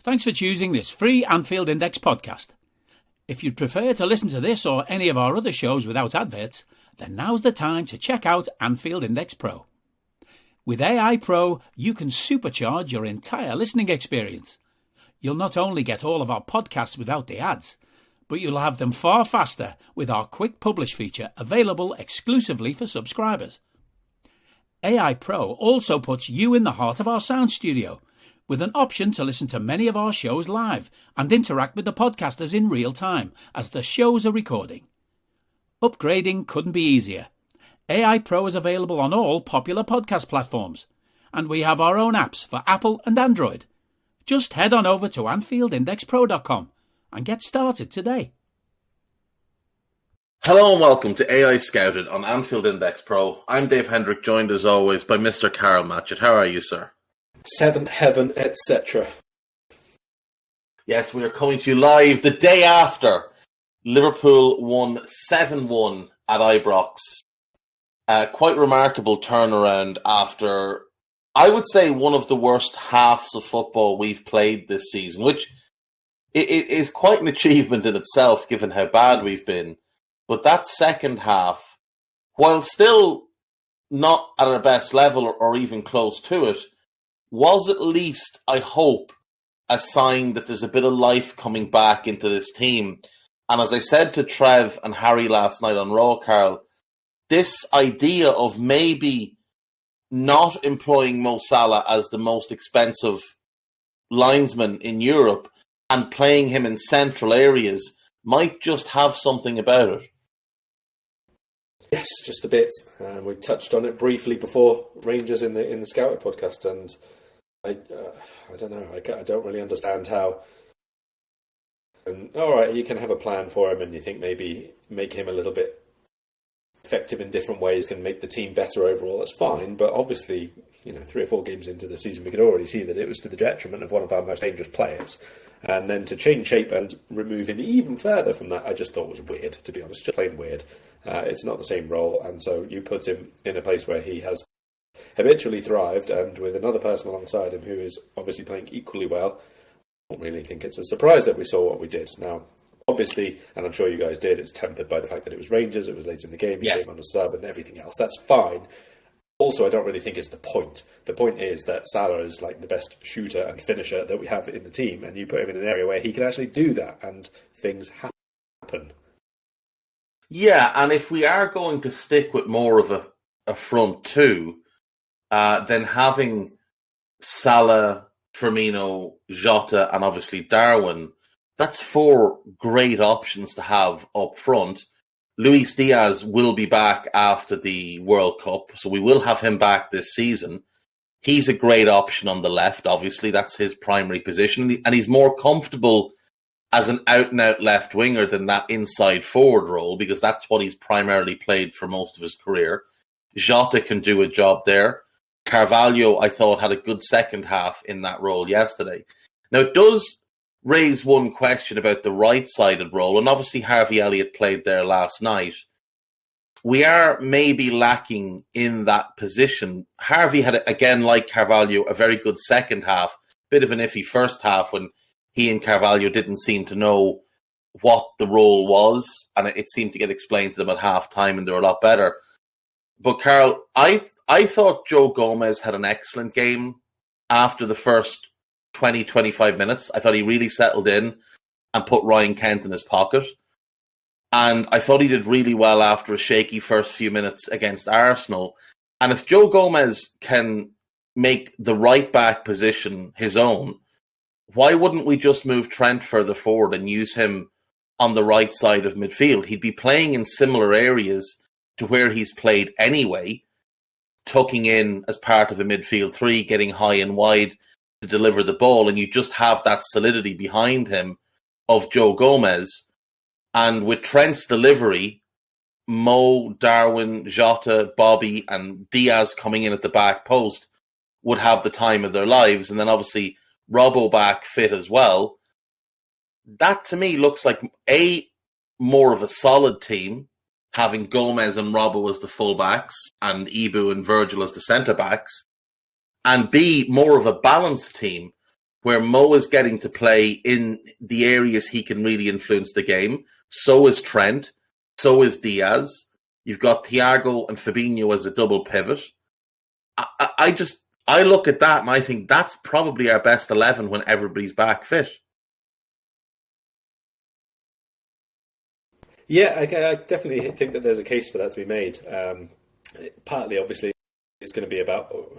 Thanks for choosing this free Anfield Index podcast. If you'd prefer to listen to this or any of our other shows without adverts, then now's the time to check out Anfield Index Pro. With AEye Pro, you can supercharge your entire listening experience. You'll not only get all of our podcasts without the ads, but you'll have them far faster with our quick publish feature available exclusively for subscribers. AEye Pro also puts you in the heart of our sound studio, with an option to listen to many of our shows live and interact with the podcasters in real time as the shows are recording. Upgrading couldn't be easier. AEye Pro is available on all popular podcast platforms, and we have our own apps for Apple and Android. Just head on over to AnfieldIndexPro.com and get started today. Hello and welcome to AEye Scouted on Anfield Index Pro. I'm Dave Hendrick, joined as always by Mr. Karl Matchett. How are you, sir? Seventh heaven, etc. Yes, we are coming to you live the day after Liverpool won 7-1 at Ibrox. Quite remarkable turnaround after, I would say, one of the worst halves of football we've played this season, which is quite an achievement in itself, given how bad we've been. But that second half, while still not at our best level or even close to it, was at least, I hope, a sign that there's a bit of life coming back into this team. And as I said to Trev and Harry last night on Raw, Karl, this idea of maybe not employing Mo Salah as the most expensive linesman in Europe and playing him in central areas might just have something about it. Yes, just a bit. We touched on it briefly before Rangers in the Scouted podcast, and I don't know. I don't really understand how. And all right, you can have a plan for him, and you think maybe make him a little bit effective in different ways can make the team better overall. That's fine, but obviously, 3 or 4 games into the season, we could already see that it was to the detriment of one of our most dangerous players. And then to change shape and remove him even further from that, I just thought was weird, to be honest, just plain weird. It's not the same role, and so you put him in a place where he has habitually thrived, and with another person alongside him who is obviously playing equally well. I don't really think it's a surprise that we saw what we did. Now, obviously, and I'm sure you guys did, it's tempered by the fact that it was Rangers, it was late in the game, he came on a sub and everything else. That's fine. Also, I don't really think it's the point. The point is that Salah is like the best shooter and finisher that we have in the team, and you put him in an area where he can actually do that, and things happen. Yeah, and if we are going to stick with more of a front two, then having Salah, Firmino, Jota, and obviously Darwin, that's 4 great options to have up front. Luis Diaz will be back after the World Cup, so we will have him back this season. He's a great option on the left, obviously. That's his primary position, and he's more comfortable as an out-and-out left winger than that inside forward role, because that's what he's primarily played for most of his career. Jota can do a job there. Carvalho, I thought, had a good second half in that role yesterday. Now, it does raise one question about the right-sided role, and obviously Harvey Elliott played there last night. We are maybe lacking in that position. Harvey had, again, like Carvalho, a very good second half, bit of an iffy first half when he and Carvalho didn't seem to know what the role was, and it seemed to get explained to them at half-time, and they were a lot better. But, Karl, I thought Joe Gomez had an excellent game after the first 20, 25 minutes. I thought he really settled in and put Ryan Kent in his pocket. And I thought he did really well after a shaky first few minutes against Arsenal. And if Joe Gomez can make the right-back position his own, why wouldn't we just move Trent further forward and use him on the right side of midfield? He'd be playing in similar areas to where he's played anyway, tucking in as part of a midfield 3, getting high and wide to deliver the ball, and you just have that solidity behind him of Joe Gomez. And with Trent's delivery, Mo, Darwin, Jota, Bobby, and Diaz coming in at the back post would have the time of their lives. And then obviously Robbo back fit as well. That to me looks like more of a solid team, having Gomez and Robbo as the fullbacks and Ibu and Virgil as the centre-backs, and B, more of a balanced team where Mo is getting to play in the areas he can really influence the game. So is Trent. So is Diaz. You've got Thiago and Fabinho as a double pivot. I look at that and I think that's probably our best 11 when everybody's back fit. Yeah, I definitely think that there's a case for that to be made. Partly, obviously, it's going to be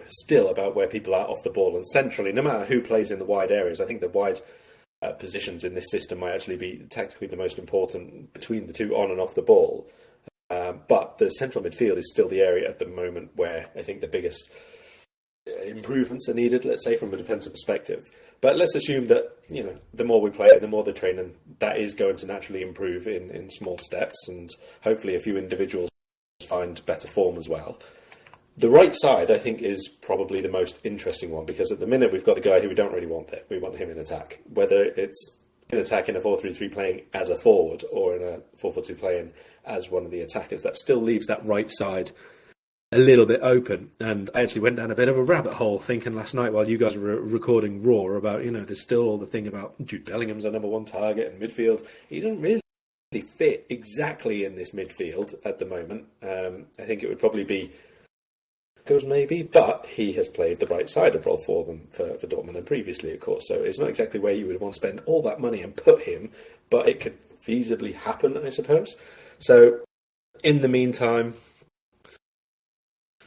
still about where people are off the ball and centrally, no matter who plays in the wide areas. I think the wide positions in this system might actually be tactically the most important between the two on and off the ball. But the central midfield is still the area at the moment where I think the biggest improvements are needed, let's say, from a defensive perspective. But let's assume that, the more we play, the more the training, that is going to naturally improve in small steps, and hopefully a few individuals find better form as well. The right side, I think, is probably the most interesting one, because at the minute we've got the guy who we don't really want there. We want him in attack. Whether it's in attack in a 4-3-3 playing as a forward or in a 4-4-2 playing as one of the attackers, that still leaves that right side a little bit open. And I actually went down a bit of a rabbit hole thinking last night while you guys were recording Raw about, there's still all the thing about Jude Bellingham's our number one target in midfield. He doesn't really fit exactly in this midfield at the moment. I think it would probably be goes maybe, but he has played the right side of role for them for Dortmund and previously, of course. So it's not exactly where you would want to spend all that money and put him, but it could feasibly happen, I suppose. So in the meantime,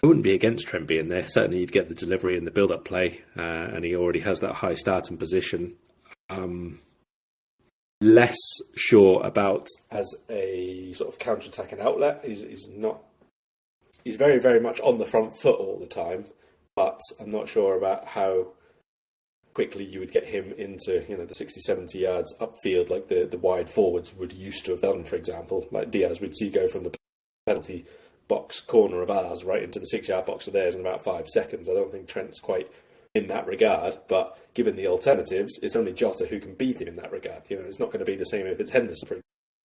I wouldn't be against Trent being there. Certainly you'd get the delivery and the build-up play, and he already has that high starting position. Less sure about as a sort of counter-attacking outlet. He's very, very much on the front foot all the time, but I'm not sure about how quickly you would get him into, the 60, 70 yards upfield like the wide forwards would used to have done, for example. Like Diaz, we'd see go from the penalty box corner of ours right into the 6-yard box of theirs in about 5 seconds. I don't think Trent's quite in that regard, but given the alternatives, it's only Jota who can beat him in that regard. It's not going to be the same if it's Henderson, for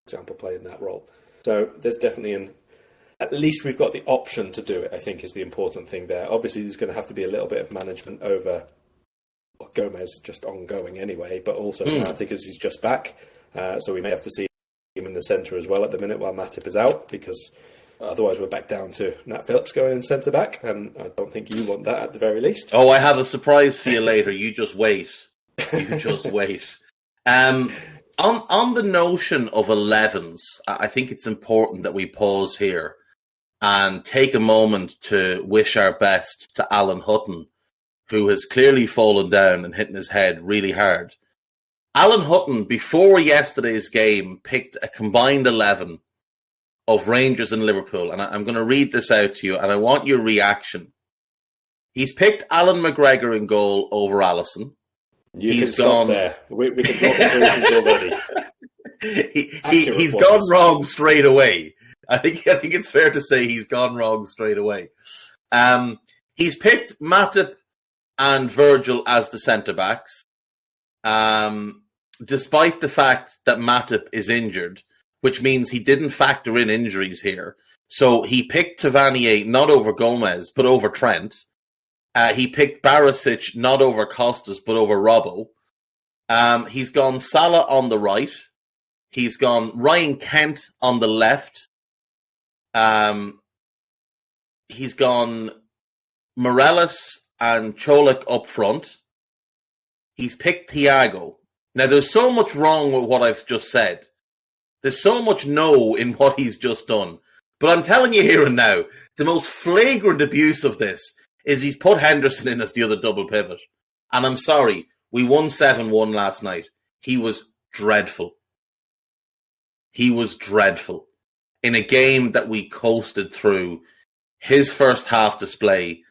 example, playing that role. So there's definitely at least we've got the option to do it, I think, is the important thing there. Obviously, there's going to have to be a little bit of management over Gomez just ongoing anyway, but also Matip, because he's just back. So we may have to see him in the centre as well at the minute while Matip is out, because otherwise we're back down to Nat Phillips going in centre-back, and I don't think you want that at the very least. Oh, I have a surprise for you later. You just wait. You just wait. On the notion of 11s, I think it's important that we pause here and take a moment to wish our best to Alan Hutton, who has clearly fallen down and hit his head really hard. Alan Hutton, before yesterday's game, picked a combined 11 of Rangers and Liverpool, and I'm going to read this out to you, and I want your reaction. He's picked Alan McGregor in goal over Alisson. He's gone there. We can talk conclusions already. He's gone wrong straight away. I think it's fair to say he's gone wrong straight away. He's picked Matip and Virgil as the centre-backs, despite the fact that Matip is injured, which means he didn't factor in injuries here. So he picked Tavernier not over Gomez, but over Trent. He picked Barisic not over Costas, but over Robbo. He's gone Salah on the right. He's gone Ryan Kent on the left. He's gone Morelos and Cholik up front. He's picked Thiago. Now, there's so much wrong with what I've just said. There's so much no in what he's just done. But I'm telling you here and now, the most flagrant abuse of this is he's put Henderson in as the other double pivot. And I'm sorry, we won 7-1 last night. He was dreadful. He was dreadful. In a game that we coasted through, his first half display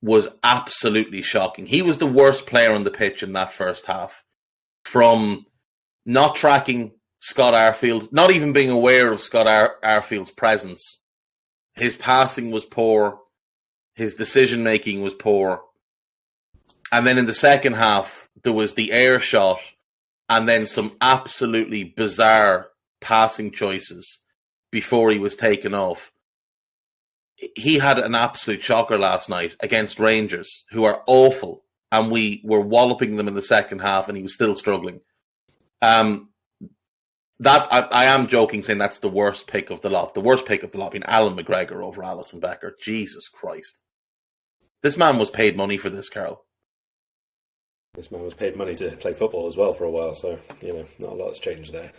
was absolutely shocking. He was the worst player on the pitch in that first half. From not tracking Scott Arfield, not even being aware of Scott Arfield's presence. His passing was poor. His decision-making was poor. And then in the second half, there was the air shot and then some absolutely bizarre passing choices before he was taken off. He had an absolute shocker last night against Rangers, who are awful and we were walloping them in the second half, and he was still struggling. That I am joking, saying that's the worst pick of the lot. The worst pick of the lot being Alan McGregor over Alisson Becker. Jesus Christ. This man was paid money for this, Karl. This man was paid money to play football as well for a while, so, not a lot has changed there.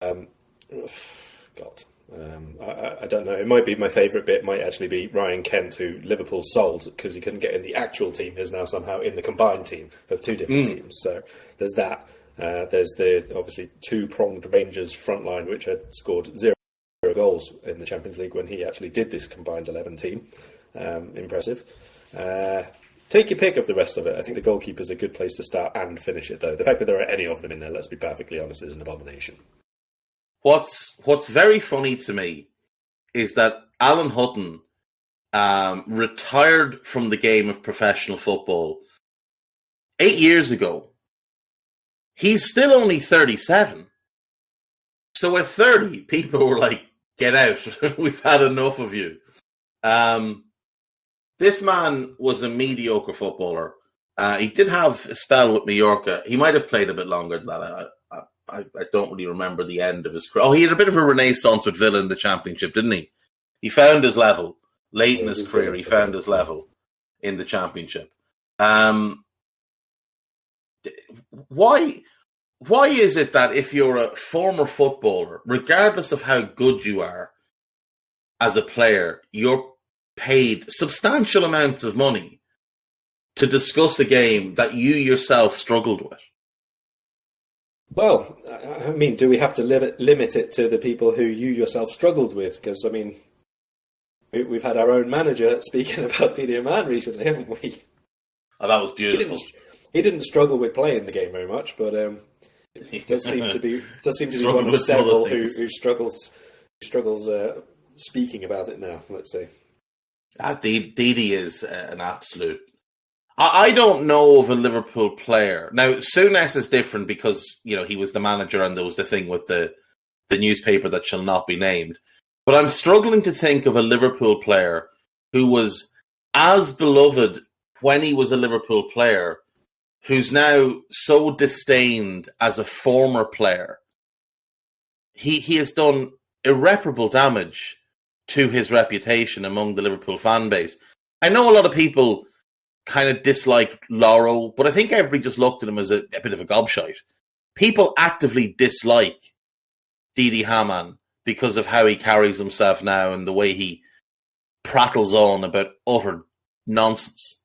I don't know. It might be my favourite bit, might actually be Ryan Kent, who Liverpool sold because he couldn't get in the actual team, is now somehow in the combined team of two different teams. So there's that. There's the obviously two-pronged Rangers front line, which had scored 0 goals in the Champions League when he actually did this combined 11 team. Impressive. Take your pick of the rest of it. I think the goalkeeper's a good place to start and finish it, though. The fact that there are any of them in there, let's be perfectly honest, is an abomination. What's very funny to me is that Alan Hutton retired from the game of professional football 8 years ago. He's still only 37. So at 30, people were like, get out. We've had enough of you. This man was a mediocre footballer. He did have a spell with Mallorca. He might have played a bit longer than that. I don't really remember the end of his career. Oh, he had a bit of a renaissance with Villa in the Championship, didn't he? He found his level. Late in his career, he found his level in the Championship. Why is it that if you're a former footballer, regardless of how good you are as a player, you're paid substantial amounts of money to discuss a game that you yourself struggled with? Well, I mean, do we have to limit it to the people who you yourself struggled with? Because, I mean, we've had our own manager speaking about Didier Man recently, haven't we? Oh, that was beautiful. He didn't struggle with playing the game very much, but it does seem to be one of several who struggles speaking about it now, let's say. Didi is an absolute... I don't know of a Liverpool player. Now, Souness is different because, he was the manager and there was the thing with the newspaper that shall not be named. But I'm struggling to think of a Liverpool player who was as beloved when he was a Liverpool player, who's now so disdained as a former player. He has done irreparable damage to his reputation among the Liverpool fan base. I know a lot of people kind of disliked Loro, but I think everybody just looked at him as a bit of a gobshite. People actively dislike Didi Hamann because of how he carries himself now and the way he prattles on about utter nonsense.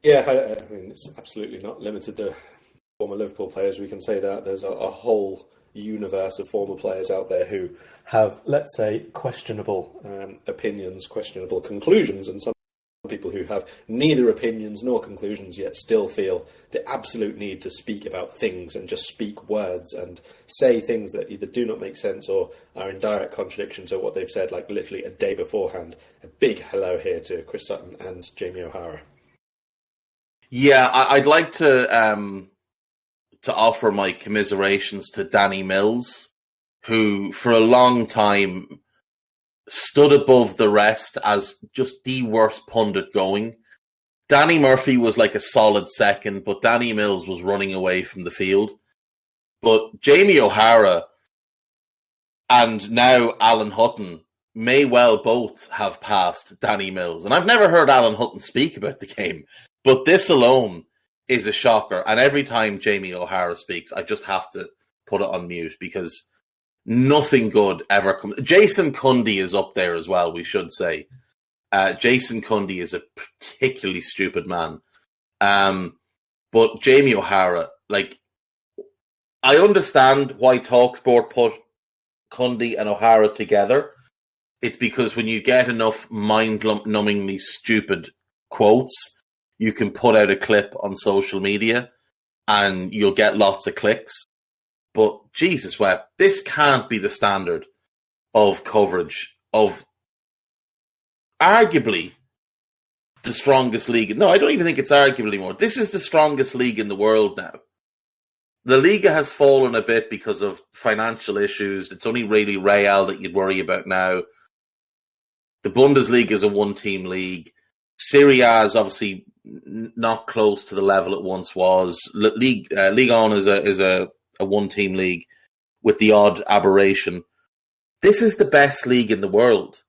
Yeah, I mean, it's absolutely not limited to former Liverpool players. We can say that there's a whole universe of former players out there who have, let's say, questionable opinions, questionable conclusions, and some people who have neither opinions nor conclusions yet still feel the absolute need to speak about things and just speak words and say things that either do not make sense or are in direct contradiction to what they've said, like literally a day beforehand. A big hello here to Chris Sutton and Jamie O'Hara. Yeah, I'd like to offer my commiserations to Danny Mills, who for a long time stood above the rest as just the worst pundit going. Danny Murphy was like a solid second, but Danny Mills was running away from the field. But Jamie O'Hara and now Alan Hutton may well both have passed Danny Mills. And I've never heard Alan Hutton speak about the game, but this alone is a shocker. And every time Jamie O'Hara speaks, I just have to put it on mute because nothing good ever comes. Jason Cundy is up there as well, we should say. Jason Cundy is a particularly stupid man. But Jamie O'Hara, I understand why TalkSport put Cundy and O'Hara together. It's because when you get enough mind-numbingly stupid quotes, you can put out a clip on social media and you'll get lots of clicks. But Jesus Webb, this can't be the standard of coverage of arguably the strongest league. No, I don't even think it's arguably anymore. This is the strongest league in the world now. La Liga has fallen a bit because of financial issues. It's only really Real that you'd worry about now. The Bundesliga is a one-team league. Serie A is obviously not close to the level it once was. League On is a one-team league with the odd aberration. This is the best league in the world.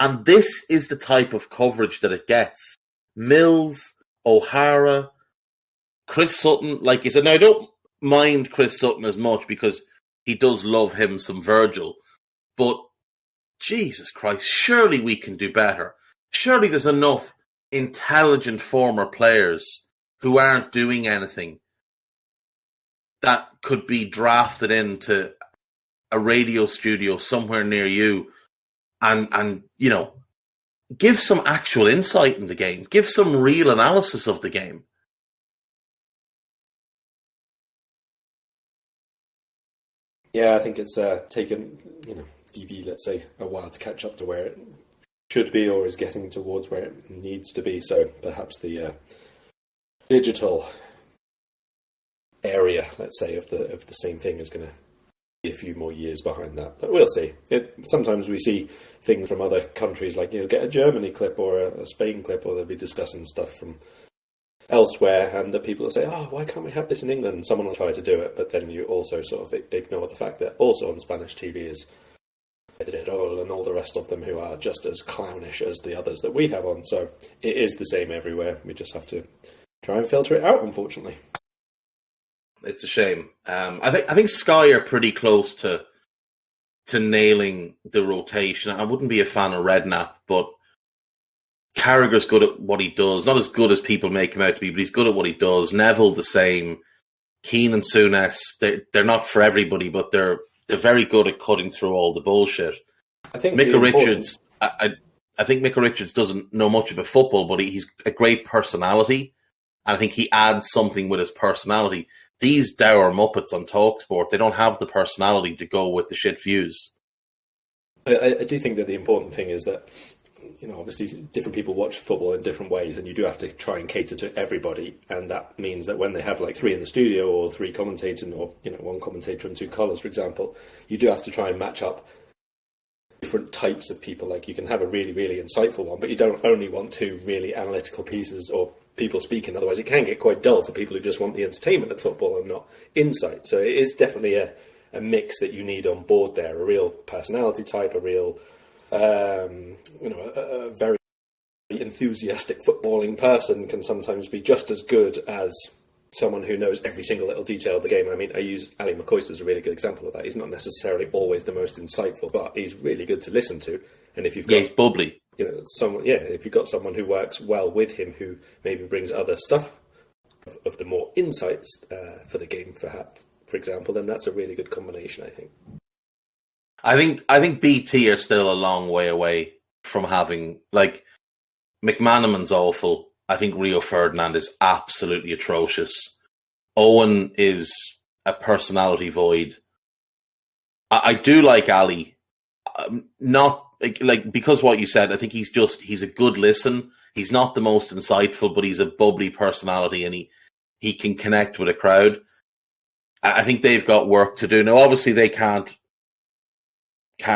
And this is the type of coverage that it gets. Mills, O'Hara, Chris Sutton, like you said. Now, I don't mind Chris Sutton as much because he does love him some Virgil. But, Jesus Christ, surely we can do better. Surely there's enough intelligent former players who aren't doing anything that could be drafted into a radio studio somewhere near you and you know, give some actual insight in the game. Give some real analysis of the game. Yeah, I think it's taken, TV, let's say, a while to catch up to where it should be or is getting towards where it needs to be. So perhaps the digital area, let's say, of the same thing is going to be a few more years behind that. But we'll see. Sometimes we see things from other countries, like you'll get a Germany clip or a Spain clip, or they'll be discussing stuff from elsewhere, and the people will say, "Oh, why can't we have this in England?" And someone will try to do it, but then you also sort of ignore the fact that also on Spanish TV is Pedrerol and all the rest of them who are just as clownish as the others that we have on. So it is the same everywhere. We just have to try and filter it out, unfortunately. It's a shame. I think Sky are pretty close to nailing the rotation. I wouldn't be a fan of Redknapp, but Carragher's good at what he does. Not as good as people make him out to be, but he's good at what he does. Neville the same. Keane and Souness, they're not for everybody, but they're very good at cutting through all the bullshit. I think Micah Richards, I think Micah Richards doesn't know much about football, but he's a great personality, and I think he adds something with his personality. These dour Muppets on TalkSport, they don't have the personality to go with the shit views. I do think that the important thing is that, obviously different people watch football in different ways, and you do have to try and cater to everybody. And that means that when they have like three in the studio or three commentating, or, one commentator and two colours, for example, you do have to try and match up different types of people. Like you can have a really, really insightful one, but you don't only want two really analytical pieces or people speaking. Otherwise it can get quite dull for people who just want the entertainment of football and not insight. So it is definitely a mix that you need on board there, a real personality type, a real a very enthusiastic footballing person can sometimes be just as good as someone who knows every single little detail of the game. I mean, I use Ali McCoist as a really good example of that. He's not necessarily always the most insightful, but he's really good to listen to. And if you've got, he's bubbly. If you've got someone who works well with him, who maybe brings other stuff of the more insights for the game, for example, then that's a really good combination, I think. I think BT are still a long way away from having, like, McManaman's awful. I think Rio Ferdinand is absolutely atrocious. Owen is a personality void. I do like Ali, not like because what you said. I think he's a good listen. He's not the most insightful, but he's a bubbly personality, and he can connect with a crowd. I think they've got work to do now. Obviously, they can't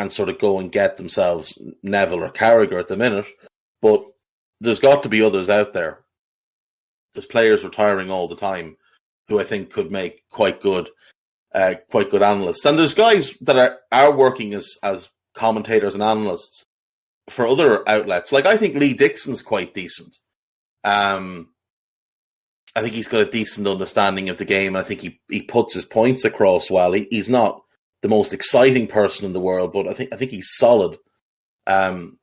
sort of go and get themselves Neville or Carragher at the minute, but there's got to be others out there. There's players retiring all the time who I think could make quite good analysts. And there's guys that are working as commentators and analysts for other outlets. Like, I think Lee Dixon's quite decent. I think he's got a decent understanding of the game, and I think he puts his points across well. He's not the most exciting person in the world, but I think he's solid.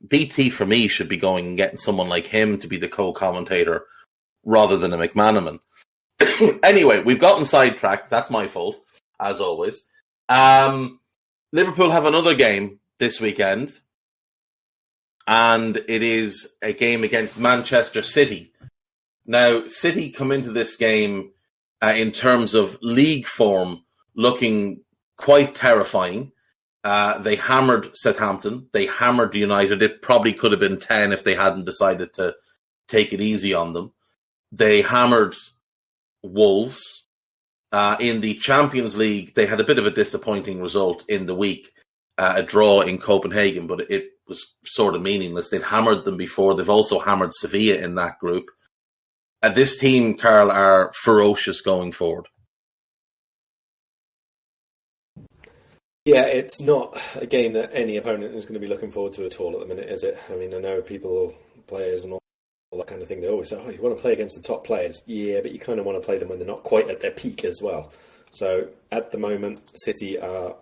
BT for me should be going and getting someone like him to be the co-commentator rather than a McManaman. Anyway, we've gotten sidetracked. That's my fault, as always. Liverpool have another game this weekend, and it is a game against Manchester City. Now, City come into this game in terms of league form looking quite terrifying. They hammered Southampton. They hammered United. It probably could have been 10 if they hadn't decided to take it easy on them. They hammered Wolves. In the Champions League, they had a bit of a disappointing result in the week, a draw in Copenhagen, but was sort of meaningless. They'd hammered them before. They've also hammered Sevilla in that group. This team, Karl, are ferocious going forward. Yeah, it's not a game that any opponent is going to be looking forward to at all at the minute, is it? I mean, I know people, players and all that kind of thing, they always say, oh, you want to play against the top players? Yeah, but you kind of want to play them when they're not quite at their peak as well. So at the moment, City are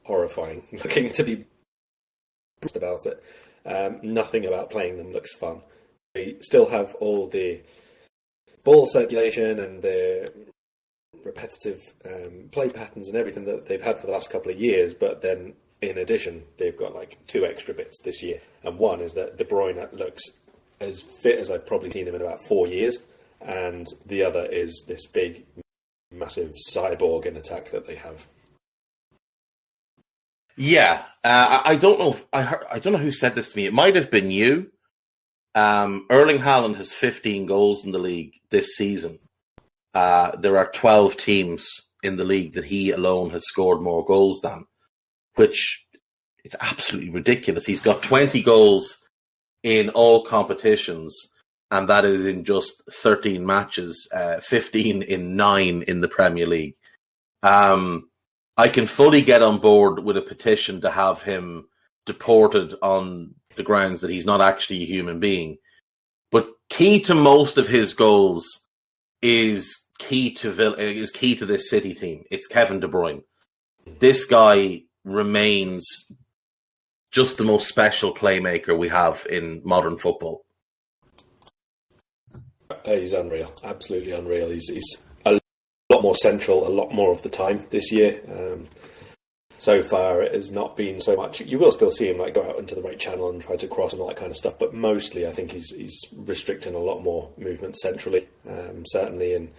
horrifying, looking to be about it. Nothing about playing them looks fun. They still have all the ball circulation and the repetitive play patterns and everything that they've had for the last couple of years, but then in addition they've got like 2 extra bits this year, and one is that De Bruyne looks as fit as I've probably seen him in about 4 years, and the other is this big massive cyborg in attack that they have. Yeah, I don't know. I don't know who said this to me. It might have been you. Erling Haaland has 15 goals in the league this season. There are 12 teams in the league that he alone has scored more goals than, which it's absolutely ridiculous. He's got 20 goals in all competitions, and that is in just 13 matches, 15 in 9 in the Premier League. I can fully get on board with a petition to have him deported on the grounds that he's not actually a human being. But key to most of his goals is key to this City team. It's Kevin De Bruyne. This guy remains just the most special playmaker we have in modern football. He's unreal, absolutely unreal. He's a lot more central, a lot more of the time this year. So far, it has not been so much. You will still see him like go out into the right channel and try to cross and all that kind of stuff, but mostly I think he's restricting a lot more movement centrally. Certainly in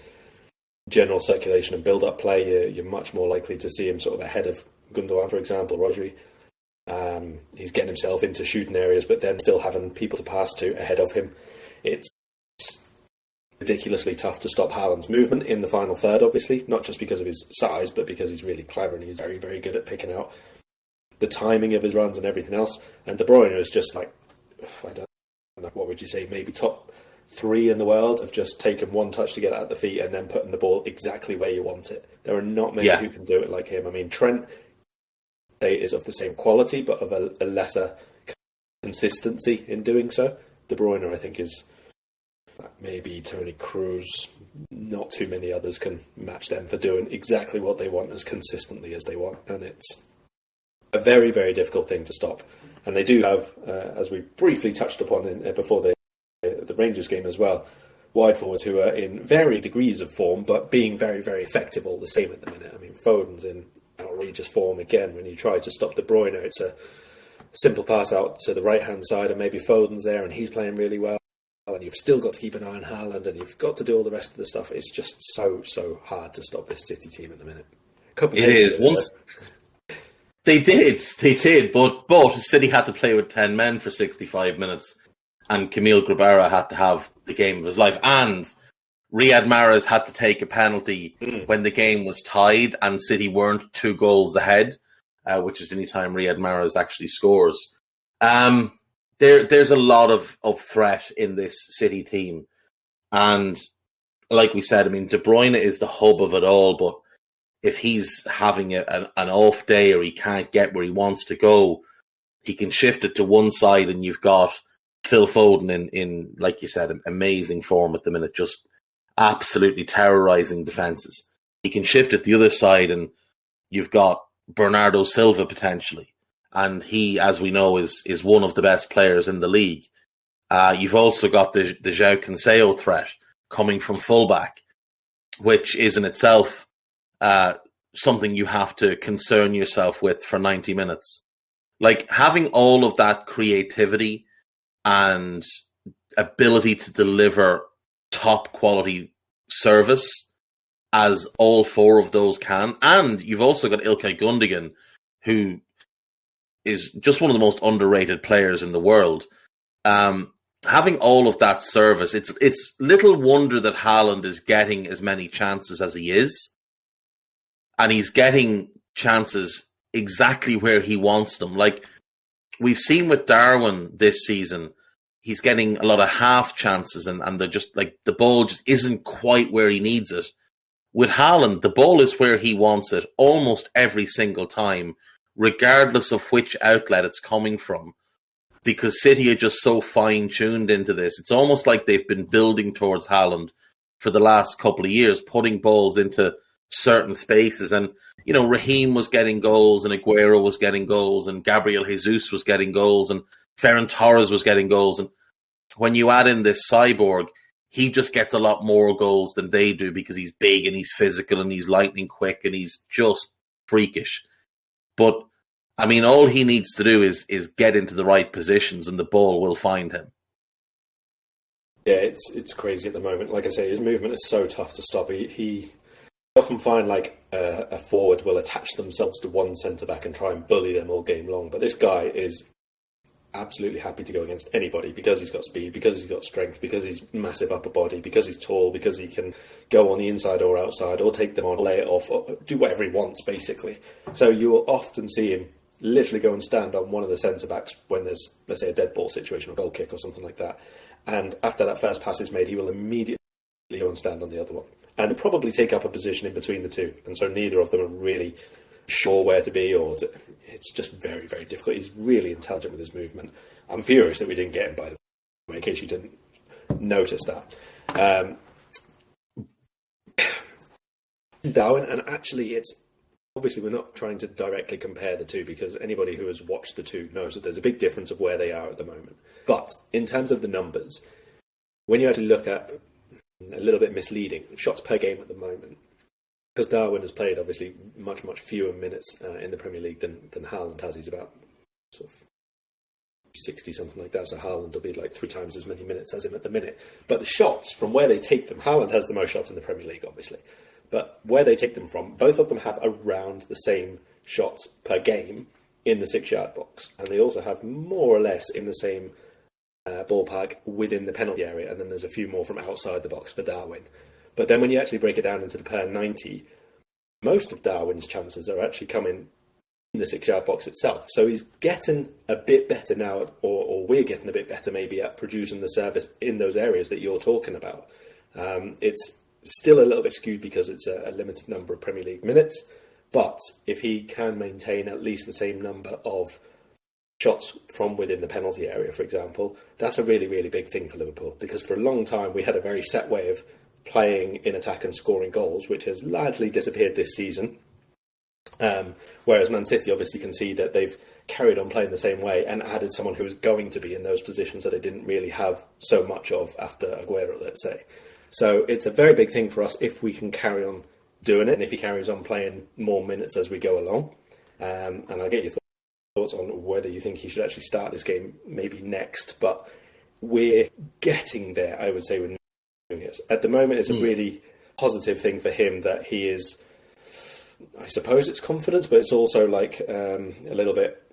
general circulation and build-up play, you're much more likely to see him sort of ahead of Gundogan, for example, Rodri. He's getting himself into shooting areas, but then still having people to pass to ahead of him. It's ridiculously tough to stop Haaland's movement in the final third, obviously, not just because of his size, but because he's really clever and he's very, very good at picking out the timing of his runs and everything else. And De Bruyne is just like, I don't know, what would you say, maybe top 3 in the world of just taking one touch to get it at the feet and then putting the ball exactly where you want it. There are not many who can do it like him. I mean, Trent is of the same quality, but of a lesser consistency in doing so. De Bruyne, I think, is maybe Toni Kroos. Not too many others can match them for doing exactly what they want as consistently as they want, and it's a very, very difficult thing to stop. And they do have, as we briefly touched upon before the Rangers game as well, wide forwards who are in varying degrees of form, but being very, very effective all the same at the minute. I mean, Foden's in outrageous form again. When you try to stop De Bruyne, it's a simple pass out to the right-hand side, and maybe Foden's there, and he's playing really well. And you've still got to keep an eye on Haaland, and you've got to do all the rest of the stuff. It's just so hard to stop this City team at the minute. It is. Once they did, but City had to play with 10 men for 65 minutes, and Camille Grabara had to have the game of his life, and Riyad Mahrez had to take a penalty when the game was tied and City weren't 2 goals ahead, which is the only time Riyad Mahrez actually scores. There's a lot of threat in this City team. And like we said, I mean, De Bruyne is the hub of it all, but if he's having an off day or he can't get where he wants to go, he can shift it to one side and you've got Phil Foden in like you said, amazing form at the minute, just absolutely terrorising defences. He can shift it the other side and you've got Bernardo Silva potentially. And he, as we know, is one of the best players in the league. You've also got the João Cancelo threat coming from fullback, which is in itself something you have to concern yourself with for 90 minutes. Like, having all of that creativity and ability to deliver top quality service, as all 4 of those can. And you've also got Ilkay Gundogan, who is just one of the most underrated players in the world. Having all of that service, it's little wonder that Haaland is getting as many chances as he is. And he's getting chances exactly where he wants them. Like, we've seen with Darwin this season, he's getting a lot of half chances, and they're just like the ball just isn't quite where he needs it. With Haaland, the ball is where he wants it almost every single time, regardless of which outlet it's coming from, because City are just so fine-tuned into this. It's almost like they've been building towards Haaland for the last couple of years, putting balls into certain spaces. And, you know, Raheem was getting goals, and Aguero was getting goals, and Gabriel Jesus was getting goals, and Ferran Torres was getting goals. And when you add in this cyborg, he just gets a lot more goals than they do because he's big and he's physical and he's lightning quick and he's just freakish. But, I mean, all he needs to do is get into the right positions and the ball will find him. Yeah, it's crazy at the moment. Like I say, his movement is so tough to stop. He often find like a forward will attach themselves to one centre-back and try and bully them all game long. But this guy is absolutely happy to go against anybody because he's got speed, because he's got strength, because he's massive upper body, because he's tall, because he can go on the inside or outside or take them on, lay it off, or do whatever he wants, basically. So you will often see him literally go and stand on one of the centre-backs when there's, let's say, a dead ball situation or goal kick or something like that. And after that first pass is made, he will immediately go and stand on the other one and probably take up a position in between the two. And so neither of them are really sure where to be, it's just very, very difficult. He's really intelligent with his movement. I'm furious that we didn't get him, by the way, in case you didn't notice that. Darwin, and actually it's obviously we're not trying to directly compare the two because anybody who has watched the two knows that there's a big difference of where they are at the moment. But in terms of the numbers, when you actually look at a little bit misleading shots per game at the moment, because Darwin has played obviously much, much fewer minutes in the Premier League than Haaland has. He's about sort of 60, something like that. So Haaland will be like 3 times as many minutes as him at the minute. But the shots, from where they take them, Haaland has the most shots in the Premier League, obviously. But where they take them from, both of them have around the same shots per game in the 6-yard box. And they also have more or less in the same ballpark within the penalty area. And then there's a few more from outside the box for Darwin. But then when you actually break it down into the per 90, most of Darwin's chances are actually coming in the 6-yard box itself. So he's getting a bit better now, or we're getting a bit better maybe at producing the service in those areas that you're talking about. It's still a little bit skewed because it's a limited number of Premier League minutes. But if he can maintain at least the same number of shots from within the penalty area, for example, that's a really, really big thing for Liverpool. Because for a long time, we had a very set way of playing in attack and scoring goals, which has largely disappeared this season. Whereas Man City obviously can see that they've carried on playing the same way and added someone who was going to be in those positions that they didn't really have so much of after Aguero, let's say. So it's a very big thing for us if we can carry on doing it and if he carries on playing more minutes as we go along. And I'll get your thoughts on whether you think he should actually start this game maybe next. But we're getting there, I would say, with Nunez. At the moment, it's a really positive thing for him that he is, I suppose it's confidence, but it's also like a little bit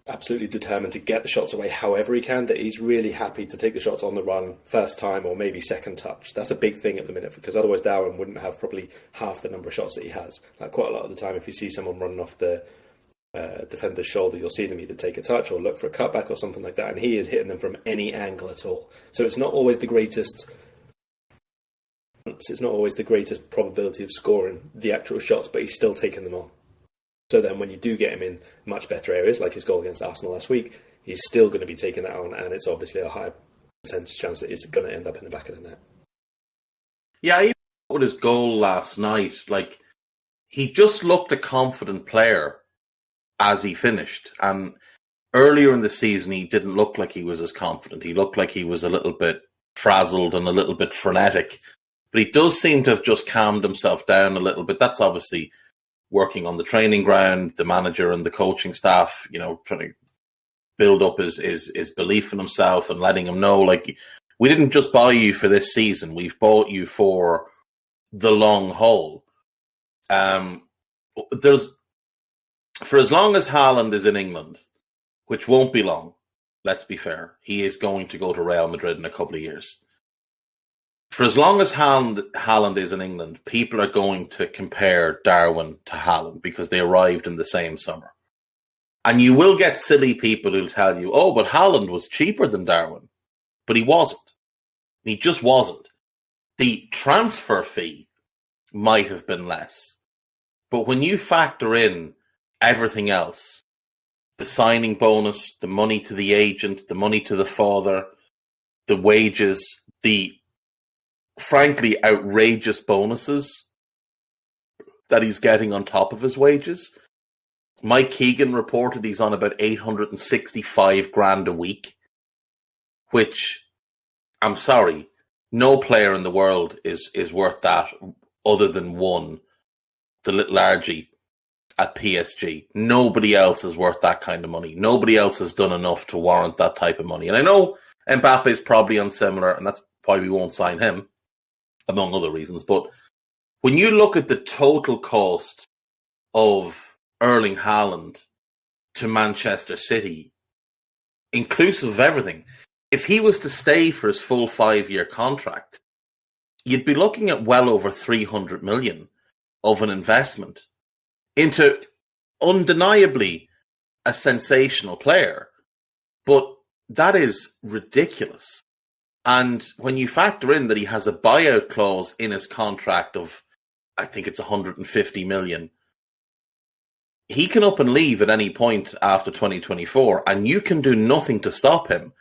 absolutely determined to get the shots away however he can, that he's really happy to take the shots on the run first time or maybe second touch. That's a big thing at the minute because otherwise Darwin wouldn't have probably half the number of shots that he has. Like quite a lot of the time, if you see someone running off the defender's shoulder, you'll see them either take a touch or look for a cutback or something like that, and he is hitting them from any angle at all. So it's not always the greatest probability of scoring the actual shots, but he's still taking them on. So then when you do get him in much better areas, like his goal against Arsenal last week, he's still going to be taking that on, and it's obviously a high percentage chance that it's going to end up in the back of the net. Yeah, even with his goal last night, like, he just looked a confident player as he finished. And earlier in the season, he didn't look like he was as confident. He looked like he was a little bit frazzled and a little bit frenetic. But he does seem to have just calmed himself down a little bit. That's obviously working on the training ground, the manager and the coaching staff, you know, trying to build up his belief in himself and letting him know, like, we didn't just buy you for this season. We've bought you for the long haul. For as long as Haaland is in England, which won't be long, let's be fair, he is going to go to Real Madrid in a couple of years. For as long as Haaland is in England, people are going to compare Darwin to Haaland because they arrived in the same summer. And you will get silly people who'll tell you, oh, but Haaland was cheaper than Darwin. But he wasn't. He just wasn't. The transfer fee might have been less. But when you factor in everything else, the signing bonus, the money to the agent, the money to the father, the wages, the frankly outrageous bonuses that he's getting on top of his wages. Mike Keegan reported he's on about 865 grand a week, which, I'm sorry, no player in the world is worth that other than one, the little Argy at PSG. Nobody else is worth that kind of money. Nobody else has done enough to warrant that type of money. And I know Mbappe is probably on similar, and that's why we won't sign him, among other reasons. But when you look at the total cost of Erling Haaland to Manchester City, inclusive of everything, if he was to stay for his full 5-year contract, you'd be looking at well over 300 million of an investment into undeniably a sensational player. But that is ridiculous. And when you factor in that he has a buyout clause in his contract of, I think it's 150 million, he can up and leave at any point after 2024, and you can do nothing to stop him.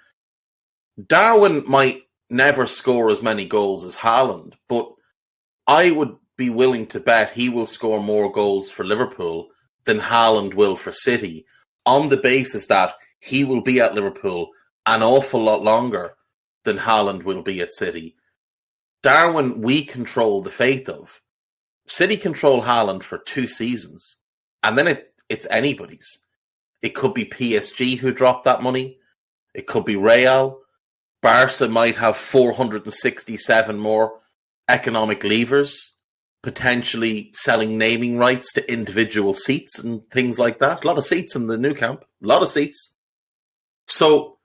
Darwin might never score as many goals as Haaland, but I would be willing to bet he will score more goals for Liverpool than Haaland will for City, on the basis that he will be at Liverpool an awful lot longer than Haaland will be at City. Darwin, we control the fate of. City control Haaland for 2 seasons, and then it's anybody's. It could be PSG who drop that money. It could be Real. Barca might have 467 more economic levers, potentially selling naming rights to individual seats and things like that. A lot of seats in the new camp. A lot of seats. So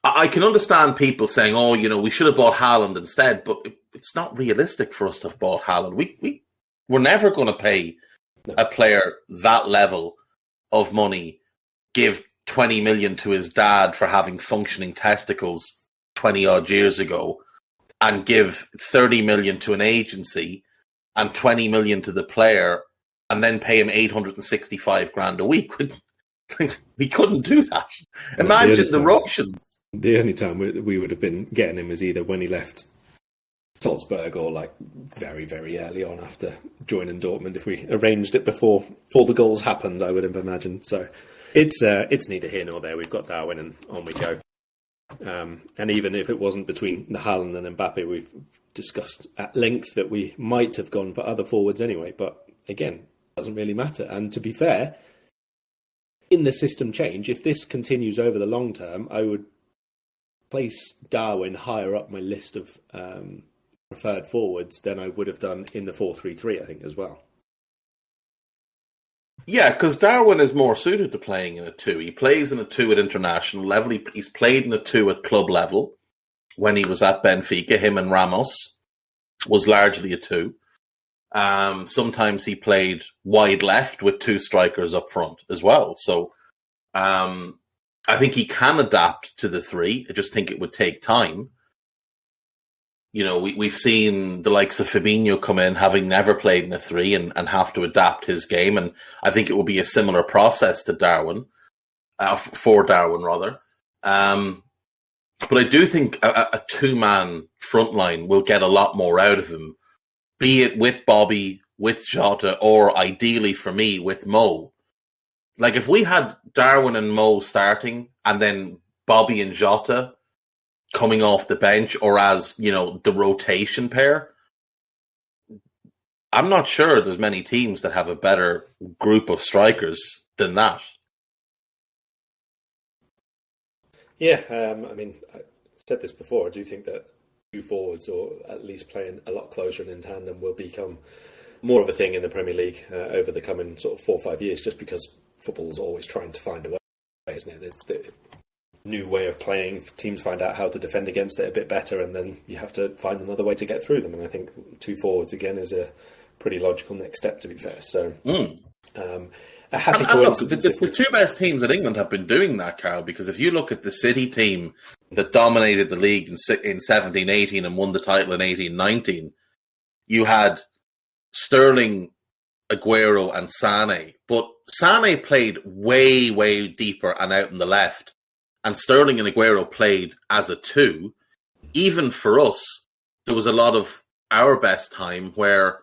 I can understand people saying, oh, we should have bought Haaland instead, but it's not realistic for us to have bought Haaland. We're never going to pay a player that level of money, give 20 million to his dad for having functioning testicles 20 odd years ago, and give 30 million to an agency and 20 million to the player, and then pay him 865 grand a week. We couldn't do that. Imagine the ructions. The only time we would have been getting him is either when he left Salzburg or like very, very early on after joining Dortmund. If we arranged it before all the goals happened, I would have imagined. So it's neither here nor there. We've got Darwin and on we go. And even if it wasn't between the Haaland and Mbappe, we've discussed at length that we might have gone for other forwards anyway. But again, it doesn't really matter. And to be fair, in the system change, if this continues over the long term, I would place Darwin higher up my list of preferred forwards than I would have done in the 4-3-3, I think, as well. Yeah, because Darwin is more suited to playing in a 2. He plays in a 2 at international level. He's played in a 2 at club level. When he was at Benfica, him and Ramos was largely a 2. Sometimes he played wide left with 2 strikers up front as well. So I think he can adapt to the 3. I just think it would take time. We've seen the likes of Fabinho come in having never played in a 3 and have to adapt his game. And I think it will be a similar process to Darwin, for Darwin rather. But I do think a 2-man front line will get a lot more out of him, be it with Bobby, with Jota, or ideally for me, with Mo. Like if we had Darwin and Mo starting and then Bobby and Jota coming off the bench, or as, the rotation pair, I'm not sure there's many teams that have a better group of strikers than that. Yeah, I said this before. I do think that 2 forwards, or at least playing a lot closer and in tandem, will become more of a thing in the Premier League over the coming sort of 4 or 5 years, just because football's always trying to find a way, isn't it? The new way of playing, teams find out how to defend against it a bit better, and then you have to find another way to get through them. And I think 2 forwards again is a pretty logical next step, to be fair. So, a happy And look, coincidence. the two best teams in England have been doing that, Karl, because if you look at the City team that dominated the league in 17-18 and won the title in 18-19, you had Sterling, Aguero and Sané. But Sané played way, way deeper and out on the left, and Sterling and Aguero played as a two. Even for us, there was a lot of our best time where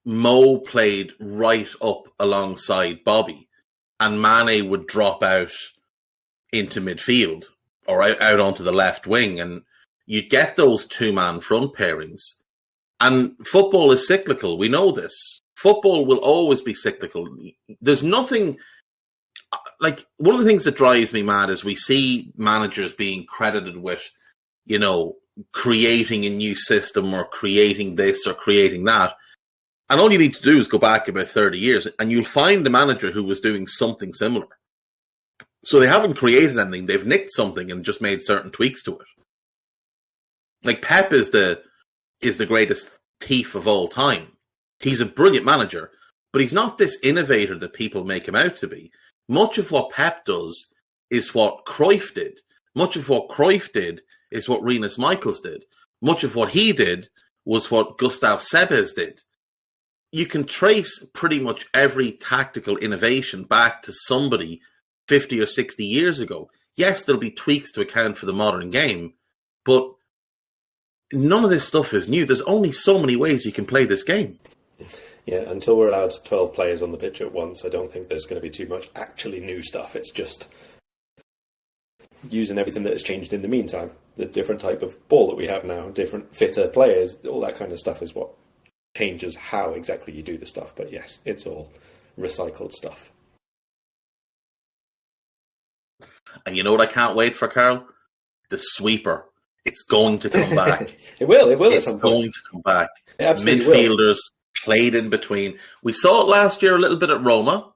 Mo played right up alongside Bobby, and Mane would drop out into midfield or out onto the left wing, and you'd get those two-man front pairings. And football is cyclical. We know this. Football will always be cyclical. There's nothing... Like, one of the things that drives me mad is we see managers being credited with, you know, creating a new system or creating this or creating that. And all you need to do is go back about 30 years and you'll find a manager who was doing something similar. So they haven't created anything. They've nicked something and just made certain tweaks to it. Like Pep is the greatest thief of all time. He's a brilliant manager, but he's not this innovator that people make him out to be. Much of what Pep does is what Cruyff did. Much of what Cruyff did is what Rinus Michels did. Much of what he did was what Gustav Sebes did. You can trace pretty much every tactical innovation back to somebody 50 or 60 years ago. Yes, there'll be tweaks to account for the modern game, but none of this stuff is new. There's only so many ways you can play this game. Yeah, until we're allowed 12 players on the pitch at once, I don't think there's going to be too much actually new stuff. It's just using everything that has changed in the meantime. The different type of ball that we have now, different fitter players, all that kind of stuff is what changes how exactly you do the stuff. But yes, it's all recycled stuff. And you know what I can't wait for, Karl? The sweeper. It's going to come back. It will. It's going to come back. Midfielders played in between. We saw it last year a little bit at Roma,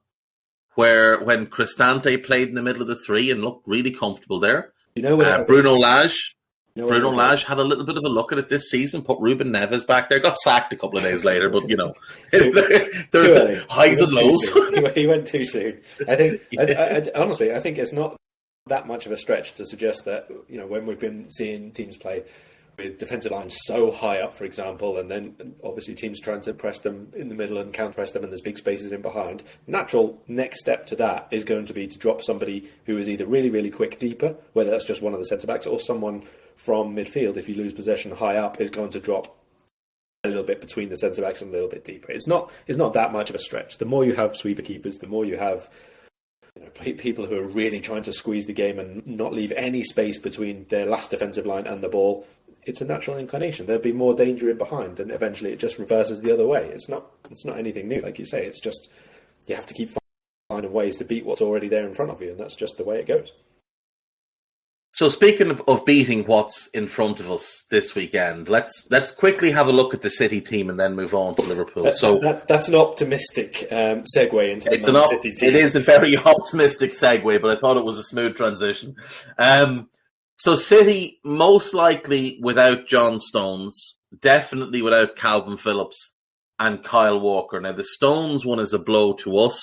when Cristante played in the middle of the three and looked really comfortable there. You know what? Bruno Lage had a little bit of a look at it this season, put Ruben Neves back there, got sacked a couple of days later, but, you know, the highs and lows. He went too soon. I think, honestly, I think it's not that much of a stretch to suggest that, you know, when we've been seeing teams play with defensive lines so high up, for example, and then obviously teams trying to press them in the middle and counter-press them and there's big spaces in behind, natural next step to that is going to be to drop somebody who is either really, really quick deeper, whether that's just one of the centre-backs, or someone from midfield, if you lose possession high up, is going to drop a little bit between the centre-backs and a little bit deeper. It's not that much of a stretch. The more you have sweeper keepers, the more you have, you know, people who are really trying to squeeze the game and not leave any space between their last defensive line and the ball. It's a natural inclination. There'll be more danger in behind, and eventually it just reverses the other way. It's not anything new, like you say. It's just you have to keep finding ways to beat what's already there in front of you, and that's just the way it goes. So speaking of beating what's in front of us this weekend, let's quickly have a look at the City team and then move on to Liverpool. That's an optimistic segue into the Man City team. It is a very optimistic segue, but I thought it was a smooth transition. So City, most likely without John Stones, definitely without Calvin Phillips and Kyle Walker. Now, the Stones one is a blow to us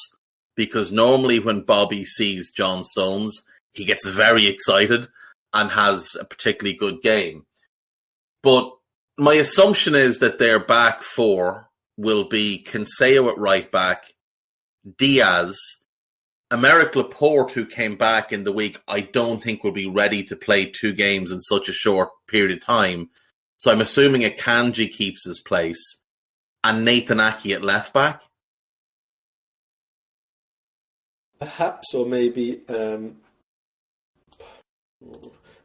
because normally when Bobby sees John Stones, he gets very excited and has a particularly good game. But my assumption is that their back four will be Cancelo at right back, Diaz, Aymeric Laporte, who came back in the week, I don't think will be ready to play 2 games in such a short period of time. So I'm assuming Akanji keeps his place. And Nathan Ake at left back? Perhaps, or maybe...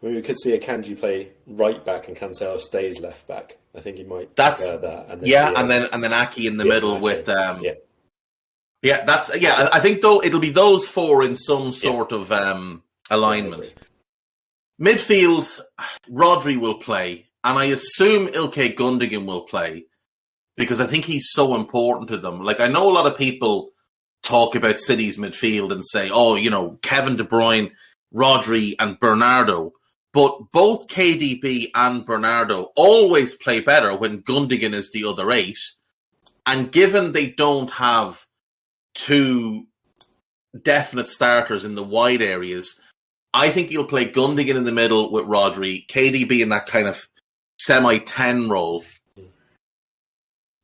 we could see Akanji play right back and Cancelo stays left back. I think he might prefer that. And then and then Ake in the middle with... I think though it'll be those 4 in some sort of alignment. Midfield, Rodri will play, and I assume Ilkay Gundogan will play because I think he's so important to them. Like, I know a lot of people talk about City's midfield and say, oh, you know, Kevin De Bruyne, Rodri and Bernardo, but both KDB and Bernardo always play better when Gundogan is the other 8, and given they don't have 2 definite starters in the wide areas. I think he'll play Gundogan in the middle with Rodri, KDB in that kind of semi-10 role,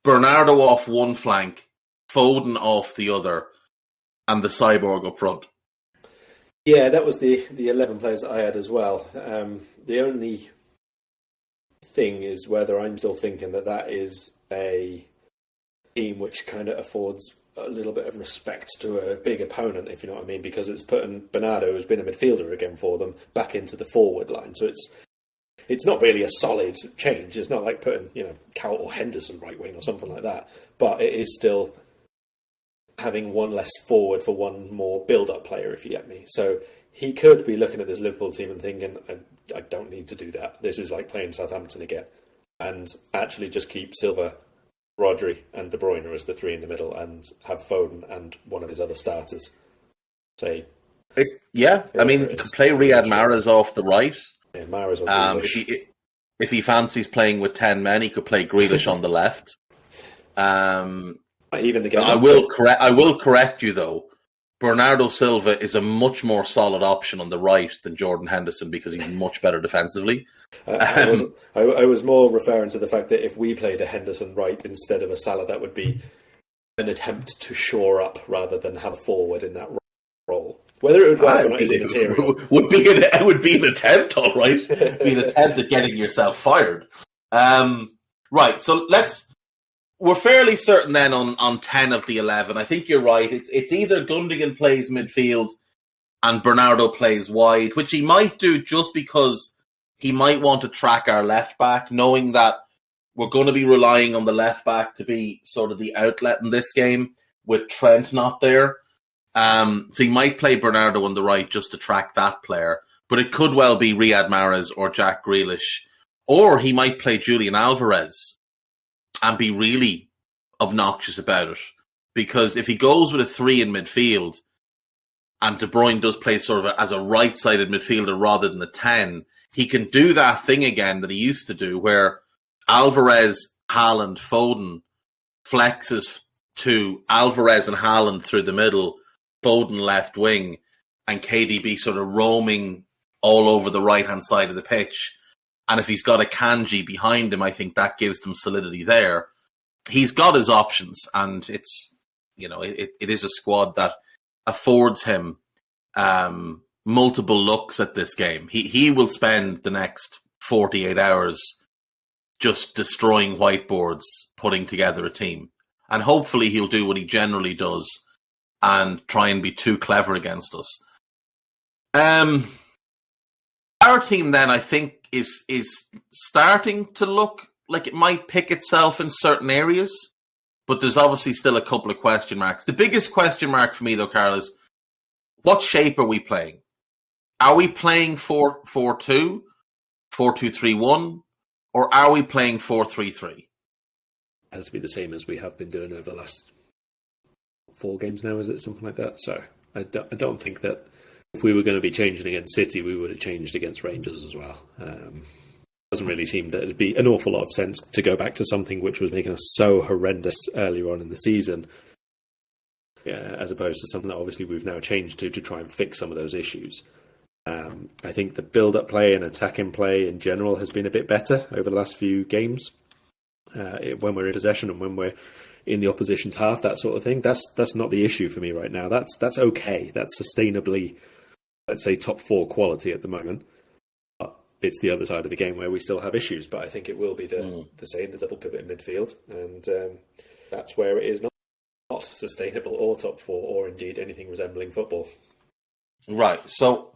Bernardo off one flank, Foden off the other, and the cyborg up front. Yeah, that was the 11 players that I had as well. The only thing is whether I'm still thinking that is a team which kind of affords a little bit of respect to a big opponent, if you know what I mean, because it's putting Bernardo, who's been a midfielder again for them, back into the forward line. So it's not really a solid change. It's not like putting, Karl or Henderson right wing or something like that. But it is still having one less forward for one more build-up player, if you get me. So he could be looking at this Liverpool team and thinking, I don't need to do that. This is like playing Southampton again. And actually just keep Silva, Rodri and De Bruyne as the three in the middle and have Foden and one of his other starters. You could play Riyad Mahrez off the right. Yeah, Mahrez off the right. If he fancies playing with 10 men, he could play Grealish on the left. Even the game. I will correct you though. Bernardo Silva is a much more solid option on the right than Jordan Henderson because he's much better defensively. I was more referring to the fact that if we played a Henderson right instead of a Salah, that would be an attempt to shore up rather than have a forward in that role. Whether it would work or not is immaterial. Would be an attempt, all right. Be an attempt at getting yourself fired. Right, so we're fairly certain then on 10 of the 11. I think you're right. It's either Gundogan plays midfield and Bernardo plays wide, which he might do just because he might want to track our left back, knowing that we're going to be relying on the left back to be sort of the outlet in this game with Trent not there. So he might play Bernardo on the right just to track that player. But it could well be Riyad Mahrez or Jack Grealish. Or he might play Julian Alvarez and be really obnoxious about it. Because if he goes with a 3 in midfield and De Bruyne does play sort of as a right-sided midfielder rather than the 10, he can do that thing again that he used to do where Alvarez, Haaland, Foden flexes to Alvarez and Haaland through the middle, Foden left wing, and KDB sort of roaming all over the right-hand side of the pitch. And if he's got a Kanji behind him, I think that gives them solidity there. He's got his options, and it's, it is a squad that affords him multiple looks at this game. He will spend the next 48 hours just destroying whiteboards, putting together a team. And hopefully he'll do what he generally does and try and be too clever against us. Our team then, I think, is starting to look like it might pick itself in certain areas, but there's obviously still a couple of question marks. The biggest question mark for me, though, Karl, is what shape are we playing? Are we playing 4-4-2, 4-2-3-1, or are we playing 4-3-3? It has to be the same as we have been doing over the last 4 games now, is it? Something like that. So I don't think that if we were going to be changing against City, we would have changed against Rangers as well. Doesn't really seem that it'd be an awful lot of sense to go back to something which was making us so horrendous earlier on in the season, as opposed to something that obviously we've now changed to try and fix some of those issues. I think the build-up play and attacking play in general has been a bit better over the last few games. When we're in possession and when we're in the opposition's half, that sort of thing, that's not the issue for me right now. That's okay. That's sustainably, let's say, top 4 quality at the moment. But it's the other side of the game where we still have issues. But I think it will be the same, the double pivot in midfield, and that's where it is not sustainable or top 4 or indeed anything resembling football. Right. So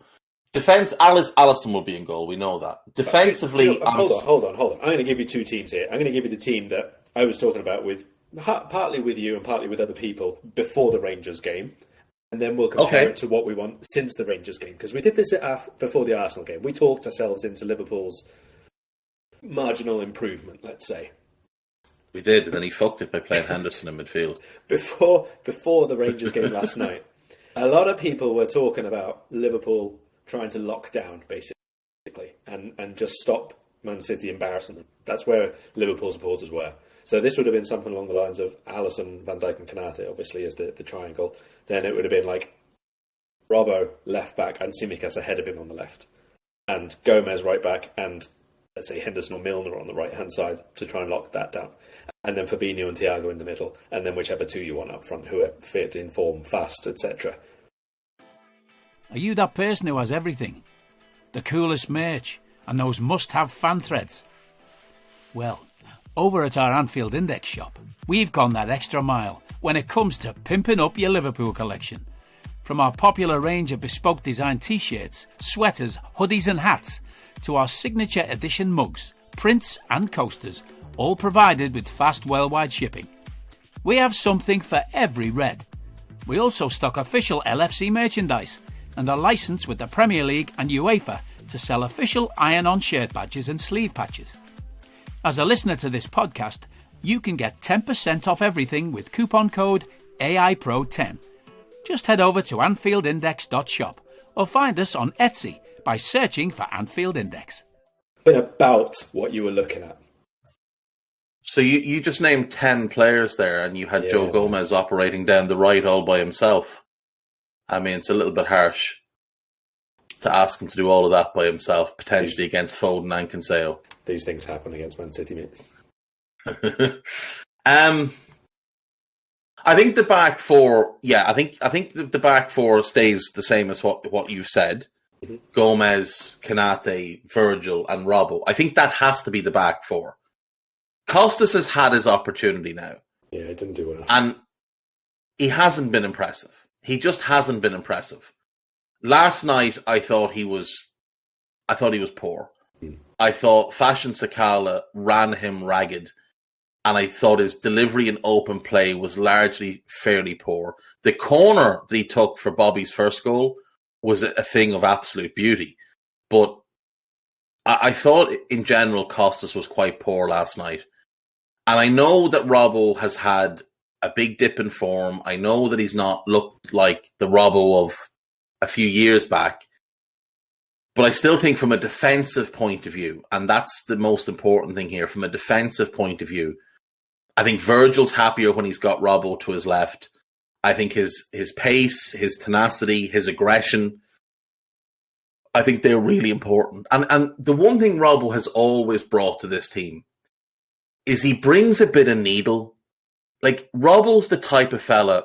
defence, Alisson will be in goal. We know that. Defensively, hold on. I'm going to give you 2 teams here. I'm going to give you the team that I was talking about with partly with you and partly with other people before the Rangers game, and then we'll compare it to what we want since the Rangers game, because we did this before the Arsenal game. We talked ourselves into Liverpool's marginal improvement, let's say. We did, and then he fucked it by playing Henderson in midfield. Before the Rangers game last night, a lot of people were talking about Liverpool trying to lock down, basically, and just stop Man City embarrassing them. That's where Liverpool supporters were. So this would have been something along the lines of Alisson, Van Dijk and Konate, obviously, as the triangle. Then it would have been like Robbo left back and Tsimikas ahead of him on the left, and Gomez right back, and let's say Henderson or Milner on the right hand side to try and lock that down, and then Fabinho and Thiago in the middle, and then whichever two you want up front who are fit, in form, fast, etc. Are you that person who has everything? The coolest merch and those must-have fan threads? Well, over at our Anfield Index shop, we've gone that extra mile when it comes to pimping up your Liverpool collection. From our popular range of bespoke design t-shirts, sweaters, hoodies and hats, to our signature edition mugs, prints and coasters, all provided with fast worldwide shipping. We have something for every red. We also stock official LFC merchandise and are licensed with the Premier League and UEFA to sell official iron-on shirt badges and sleeve patches. As a listener to this podcast, you can get 10% off everything with coupon code AEyePro10. Just head over to AnfieldIndex.shop or find us on Etsy by searching for Anfield Index. Been about what you were looking at. So you just named 10 players there, and you had Joe Gomez operating down the right all by himself. I mean, it's a little bit harsh to ask him to do all of that by himself, potentially against Foden and Cancelo. These things happen against Man City, mate. I think the back four, I think the back four stays the same as what you've said. Mm-hmm. Gomez, Konate, Virgil, and Robbo. I think that has to be the back four. Costas has had his opportunity now. Yeah, he didn't do well. And he hasn't been impressive. He just hasn't been impressive. Last night, I thought he was poor. I thought Fashion Sakala ran him ragged, and I thought his delivery and open play was largely fairly poor. The corner that he took for Bobby's first goal was a thing of absolute beauty. But I thought, in general, Costas was quite poor last night. And I know that Robbo has had a big dip in form. I know that he's not looked like the Robbo of a few years back. But I still think from a defensive point of view, and that's the most important thing here, from a defensive point of view, I think Virgil's happier when he's got Robbo to his left. I think his pace, his tenacity, his aggression, I think they're really important. And the one thing Robbo has always brought to this team is he brings a bit of needle. Like, Robbo's the type of fella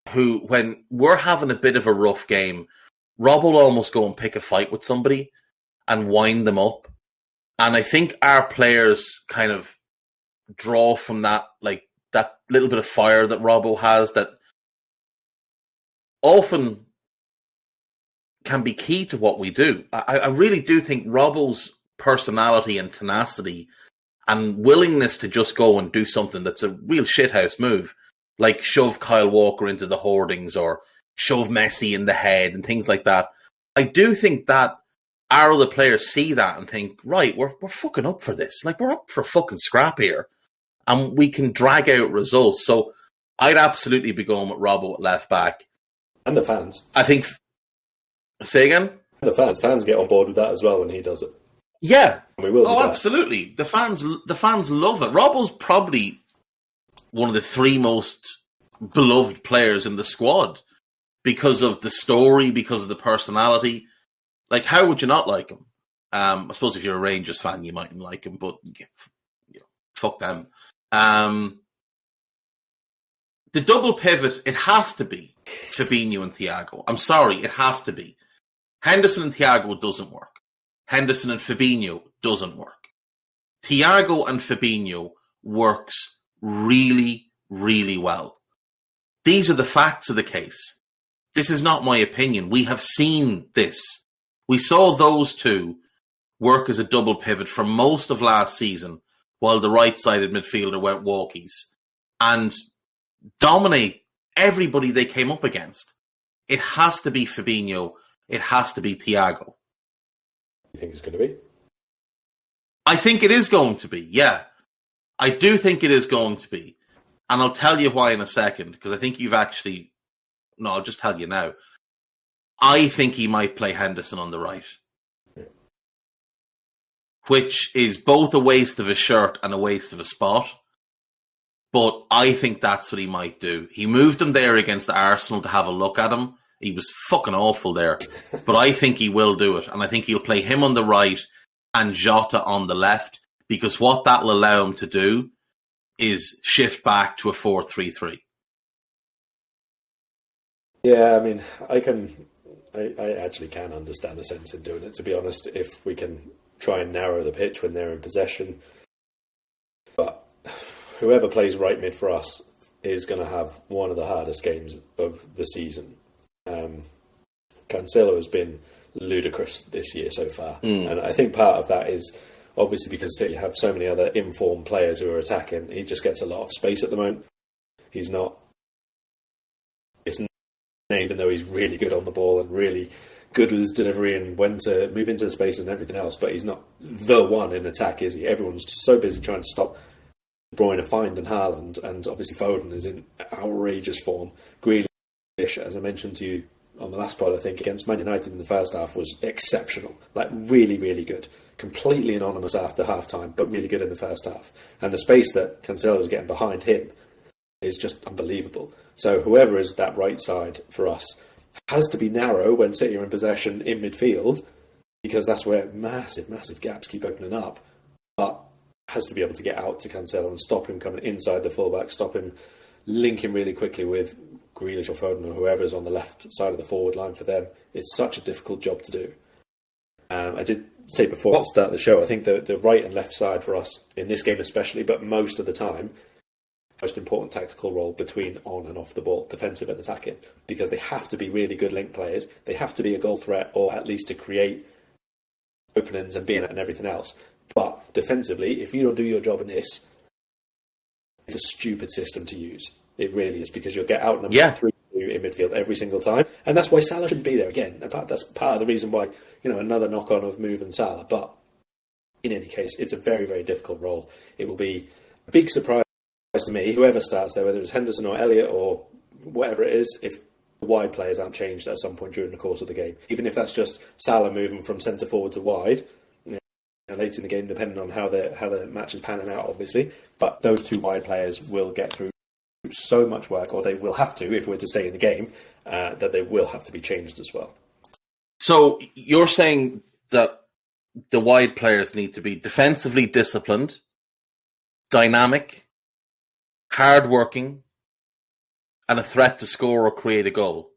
who, when we're having a bit of a rough game, Rob will almost go and pick a fight with somebody and wind them up. And I think our players kind of draw from that, like that little bit of fire that Robbo has that often can be key to what we do. I really do think Robbo's personality and tenacity and willingness to just go and do something that's a real shithouse move, like shove Kyle Walker into the hoardings or shove Messi in the head and things like that. I do think that our other players see that and think, right, we're fucking up for this. Like, we're up for fucking scrap here. And we can drag out results. So I'd absolutely be going with Robbo at left back. And the fans. I think... Say again? And the fans get on board with that as well when he does it. Yeah. And we will. Oh, absolutely. The fans love it. Robbo's probably one of the three most beloved players in the squad because of the story, because of the personality. Like, how would you not like him? I suppose if you're a Rangers fan, you mightn't like him, but fuck them. The double pivot, it has to be Fabinho and Thiago. I'm sorry, it has to be. Henderson and Thiago doesn't work. Henderson and Fabinho doesn't work. Thiago and Fabinho works really, really well. These are the facts of the case. This is not my opinion. We have seen this. We saw those two work as a double pivot for most of last season while the right-sided midfielder went walkies and dominate everybody they came up against. It has to be Fabinho. It has to be Thiago. You think it's going to be? I think it is going to be, yeah. I do think it is going to be. And I'll tell you why in a second, because I think you've actually... No, I'll just tell you now. I think he might play Henderson on the right. Which is both a waste of a shirt and a waste of a spot. But I think that's what he might do. He moved him there against Arsenal to have a look at him. He was fucking awful there. But I think he will do it. And I think he'll play him on the right and Jota on the left, because what that'll allow him to do is shift back to a 4-3-3. Yeah, I mean, I actually can understand the sense in doing it, to be honest, if we can try and narrow the pitch when they're in possession. But whoever plays right mid for us is going to have one of the hardest games of the season. Cancelo has been ludicrous this year so far. And I think part of that is obviously because City have so many other informed players who are attacking. He just gets a lot of space at the moment. He's not... even though he's really good on the ball and really good with his delivery and when to move into the space and everything else, but he's not the one in attack, is he? Everyone's so busy trying to stop Bruyne finding Haaland, and obviously Foden is in outrageous form. Grealish, as I mentioned to you on the last pod, I think, against Man United in the first half was exceptional. Like, really, really good. Completely anonymous after half-time, but really good in the first half. And the space that Cancelo was getting behind him is just unbelievable. So whoever is that right side for us has to be narrow when City are in possession in midfield, because that's where massive, massive gaps keep opening up. But has to be able to get out to Cancelo and stop him coming inside the fullback, stop him linking really quickly with Grealish or Foden or whoever's on the left side of the forward line for them. It's such a difficult job to do. I did say before at the start of the show, I think the right and left side for us, in this game especially, but most of the time, most important tactical role between on and off the ball, defensive and attacking, because they have to be really good link players. They have to be a goal threat, or at least to create openings and be in it and everything else. But defensively, if you don't do your job in this, it's a stupid system to use. It really is, because you'll get out and 3 in midfield every single time, and that's why Salah shouldn't be there again. That's part of the reason why, another knock-on of moving Salah. But in any case, it's a very, very difficult role. It will be a big surprise to me, whoever starts there, whether it's Henderson or Elliott or whatever it is, if the wide players aren't changed at some point during the course of the game. Even if that's just Salah moving from centre forward to wide, late in the game, depending on how the match is panning out, obviously. But those two wide players will get through so much work, or they will have to, if we're to stay in the game, that they will have to be changed as well. So you're saying that the wide players need to be defensively disciplined, dynamic, hard-working, and a threat to score or create a goal.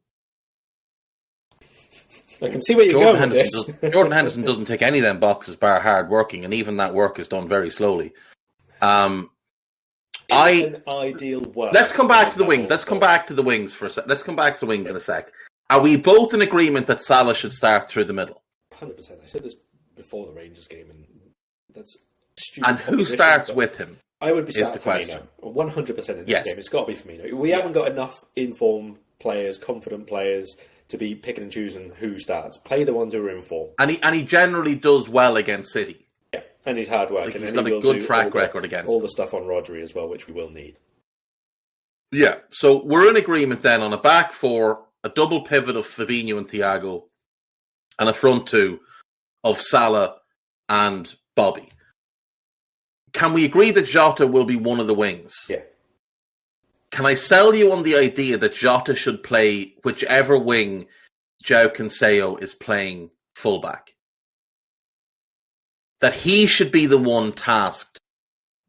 I can see where you're going with this. Jordan Henderson doesn't tick any of them boxes bar hard-working, and even that work is done very slowly. An ideal world. Let's come back to the wings. Let's come back to the wings for a sec. Let's come back to the wings in a sec. Are we both in agreement that Salah should start through the middle? 100%. I said this before the Rangers game, and that's stupid. And who starts with him? I would be starting Firmino. 100% in this game. It's got to be Firmino. We haven't got enough informed players, confident players, to be picking and choosing who starts. Play the ones who are in form. And he generally does well against City. Yeah, and he's hard working. He's got a good track record against all the stuff on Rodri as well, which we will need. Yeah, so we're in agreement then on a back four, a double pivot of Fabinho and Thiago, and a front two of Salah and Bobby. Can we agree that Jota will be one of the wings? Yeah. Can I sell you on the idea that Jota should play whichever wing João Cancelo is playing fullback? That he should be the one tasked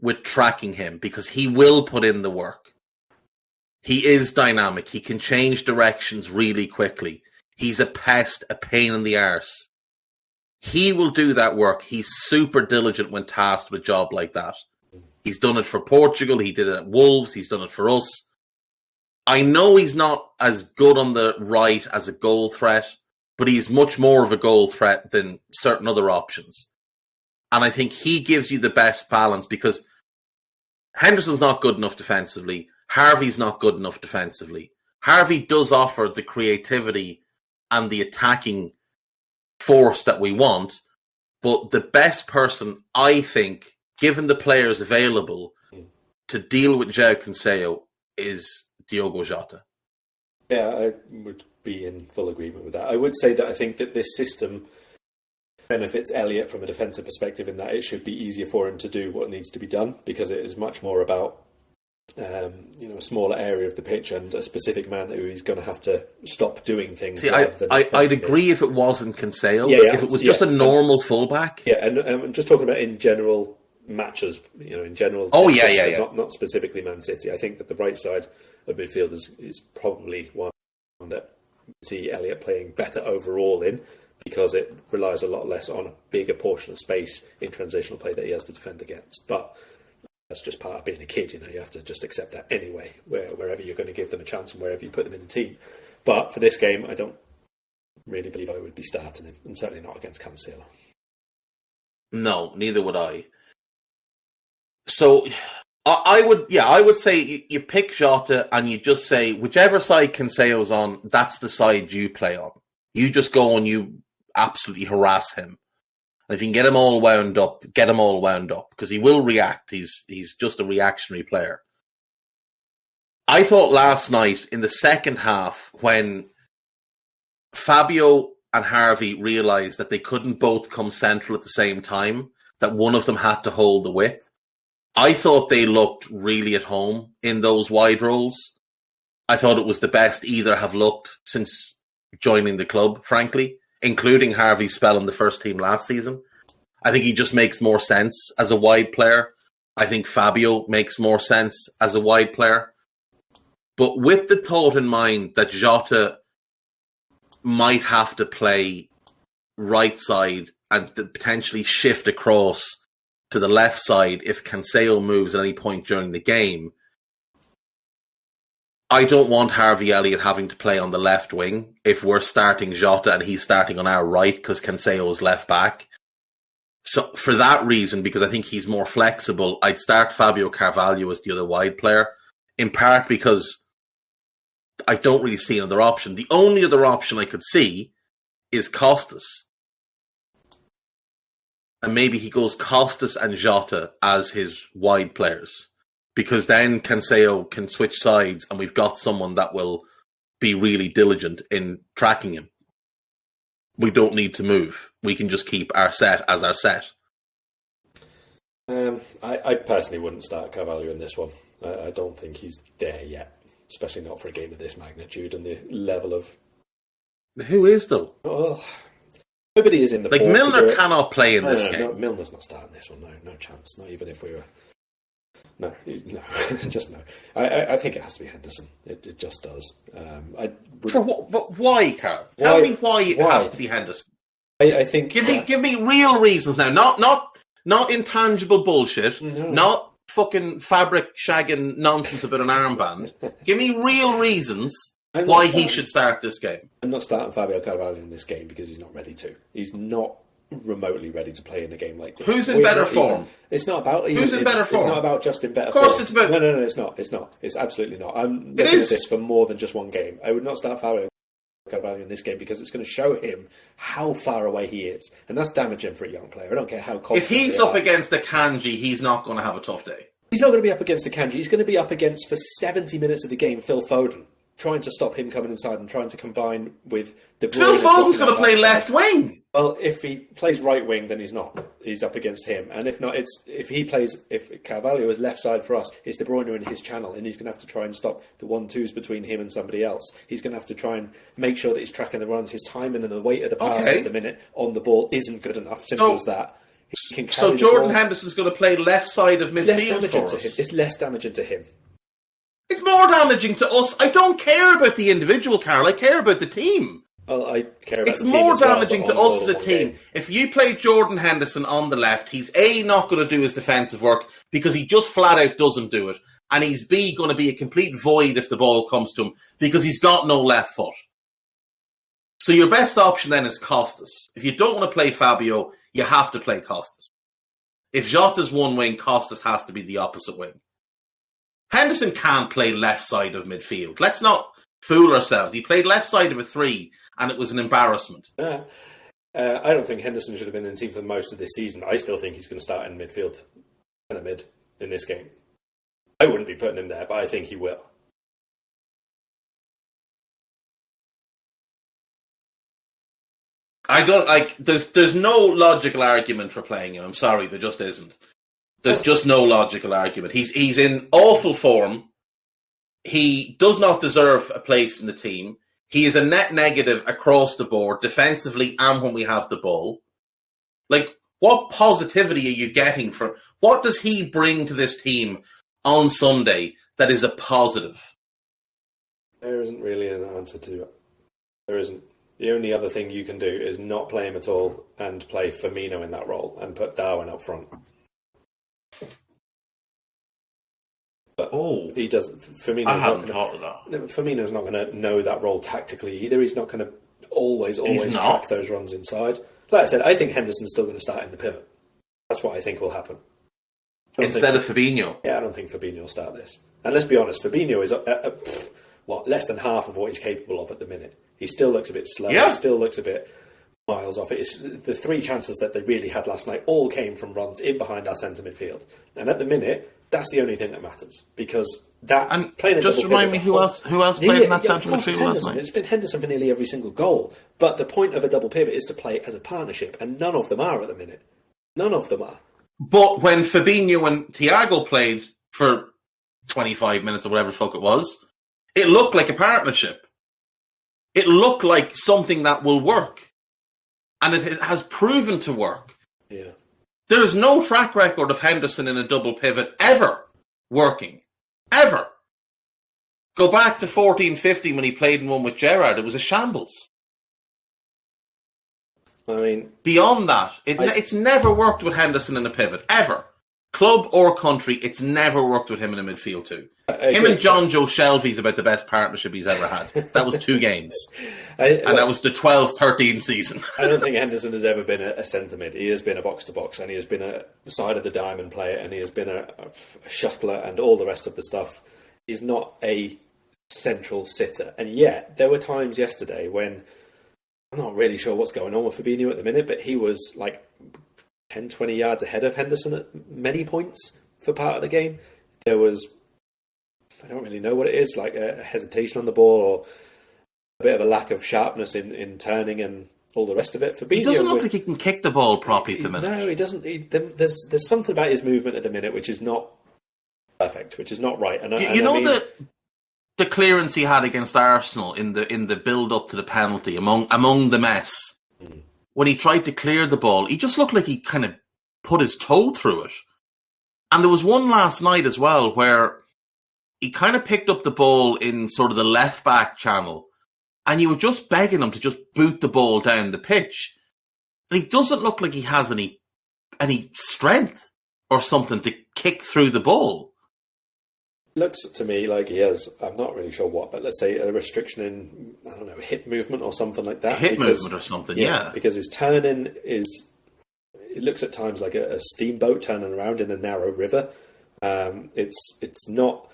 with tracking him, because he will put in the work. He is dynamic. He can change directions really quickly. He's a pest, a pain in the arse. He will do that work. He's super diligent when tasked with a job like that. He's done it for Portugal. He did it at Wolves. He's done it for us. I know he's not as good on the right as a goal threat, but he's much more of a goal threat than certain other options. And I think he gives you the best balance, because Henderson's not good enough defensively. Harvey's not good enough defensively. Harvey does offer the creativity and the attacking force that we want, but the best person, I think, given the players available to deal with João Cancelo, is Diogo Jota. Yeah, I would be in full agreement with that. I would say that I think that this system benefits Elliott from a defensive perspective, in that it should be easier for him to do what needs to be done, because it is much more about a smaller area of the pitch and a specific man who he's going to have to stop doing things. See, I'd agree if it wasn't Cancelo. If it was just a normal fullback. Yeah, and I'm just talking about in general matches, in general. Not specifically Man City. I think that the right side of midfield is probably one that we see Elliott playing better overall in, because it relies a lot less on a bigger portion of space in transitional play that he has to defend against. But that's just part of being a kid, you have to just accept that anyway, wherever you're going to give them a chance and wherever you put them in the team. But for this game, I don't really believe I would be starting him, and certainly not against Cancelo. No, neither would I. So I would say you pick Jota and you just say, whichever side Cancelo's on, that's the side you play on. You just go and you absolutely harass him. And if you can get him all wound up, because he will react. He's just a reactionary player. I thought last night in the second half, when Fabio and Harvey realised that they couldn't both come central at the same time, that one of them had to hold the width, I thought they looked really at home in those wide roles. I thought it was the best either have looked since joining the club, frankly, including Harvey's spell in the first team last season. I think he just makes more sense as a wide player. I think Fabio makes more sense as a wide player. But with the thought in mind that Jota might have to play right side and potentially shift across to the left side if Cancelo moves at any point during the game, I don't want Harvey Elliott having to play on the left wing if we're starting Jota and he's starting on our right because Cancelo is left back. So for that reason, because I think he's more flexible, I'd start Fabio Carvalho as the other wide player, in part because I don't really see another option. The only other option I could see is Costas. And maybe he goes Costas and Jota as his wide players, because then Cancelo can switch sides and we've got someone that will be really diligent in tracking him. We don't need to move. We can just keep our set as our set. I personally wouldn't start Carvalho in this one. I don't think he's there yet, especially not for a game of this magnitude and the level of... Who is, though? Well, nobody is in the... Milner cannot play in this game. No, Milner's not starting this one. No chance. Not even if we were... No, just no. I think it has to be Henderson. It just does. For what? But why, Karl? Tell me why it has to be Henderson. I think give me real reasons now. Not intangible bullshit. No. Not fucking fabric shagging nonsense about an armband. Give me real reasons why he should start this game. I'm not starting Fabio Carvalho in this game because he's not ready to. He's not remotely ready to play in a game like this. Who's in better form? It's not about... Who's in better form? It's not about just in better form. Of course it's about... No, it's not. It's not. It's absolutely not. I'm looking at this for more than just one game. I would not start Fabio Carvalho in this game because it's going to show him how far away he is. And that's damaging for a young player. I don't care how confident If he's up against a Kanji, he's not going to have a tough day. He's not going to be up against a Kanji. He's going to be up against, for 70 minutes of the game, Phil Foden, trying to stop him coming inside and trying to combine with the... Phil Foden's going to play left wing. Well, if he plays right wing, then he's not. He's up against him. And if not, if Carvalho is left side for us, it's De Bruyne in his channel, and he's going to have to try and stop the 1-2s between him and somebody else. He's going to have to try and make sure that he's tracking the runs. His timing and the weight of the pass at the minute on the ball isn't good enough. Simple as that. So Jordan Henderson's going to play left side of midfield for us. It's less damaging to him. It's more damaging to us. I don't care about the individual, Karl. I care about the team. Well, I care about it's more damaging to us as a team. If you play Jordan Henderson on the left, he's A, not going to do his defensive work because he just flat out doesn't do it. And he's B, going to be a complete void if the ball comes to him because he's got no left foot. So your best option then is Costas. If you don't want to play Fabio, you have to play Costas. If Jota's one wing, Costas has to be the opposite wing. Henderson can't play left side of midfield. Let's not fool ourselves. He played left side of a 3 and it was an embarrassment. I don't think Henderson should have been in the team for most of this season. I still think he's going to start in midfield, centre mid, in this game. I wouldn't be putting him there, but I think he will. There's no logical argument for playing him. I'm sorry, there just isn't. There's just no logical argument. He's in awful form. He does not deserve a place in the team. He is a net negative across the board, defensively and when we have the ball. Like, what positivity are you getting from... What does he bring to this team on Sunday that is a positive? There isn't really an answer to it. There isn't. The only other thing you can do is not play him at all and play Firmino in that role and put Darwin up front. But he doesn't. I hadn't thought of that. Firmino's not going to know that role tactically either. He's not going to always track those runs inside. Like I said, I think Henderson's still going to start in the pivot. That's what I think will happen. Instead of Fabinho? Yeah, I don't think Fabinho will start this. And let's be honest, Fabinho is less than half of what he's capable of at the minute. He still looks a bit slow. Yeah. He still looks a bit miles off it. It's, the 3 chances that they really had last night all came from runs in behind our centre midfield. And at the minute, that's the only thing that matters, because that and playing just remind me who else played in that centre midfield last night. It's been Henderson for nearly every single goal. But the point of a double pivot is to play as a partnership, and none of them are at the minute. None of them are. But when Fabinho and Thiago played for 25 minutes or whatever the fuck it was, it looked like a partnership. It looked like something that will work. And it has proven to work. Yeah. There is no track record of Henderson in a double pivot ever working. Ever. Go back to 14-15 when he played in one with Gerrard. It was a shambles. I mean, beyond that, it's never worked with Henderson in a pivot. Ever. Club or country, it's never worked with him in a midfield too. Him and John Joe Shelby's about the best partnership he's ever had. That was 2 games. And that was the 12-13 season. I don't think Henderson has ever been a centre mid. He has been a box-to-box, and he has been a side of the diamond player, and he has been a shuttler and all the rest of the stuff. He's not a central sitter. And yet, there were times yesterday when, I'm not really sure what's going on with Fabinho at the minute, but he was like 10, 20 yards ahead of Henderson at many points for part of the game. There was, I don't really know what it is, like a hesitation on the ball or a bit of a lack of sharpness in turning and all the rest of it. Fabinho, he doesn't look like he can kick the ball properly at the minute. No, he doesn't. There's something about his movement at the minute which is not perfect, which is not right. And the clearance he had against Arsenal in the build up to the penalty among the mess. When he tried to clear the ball, he just looked like he kind of put his toe through it. And there was one last night as well where he kind of picked up the ball in sort of the left back channel, and you were just begging him to just boot the ball down the pitch. And he doesn't look like he has any strength or something to kick through the ball. Looks to me like he has, I'm not really sure what, but let's say a restriction in, I don't know, hip movement or something like that. Movement or something, yeah. Because his turning is, it looks at times like a steamboat turning around in a narrow river. It's not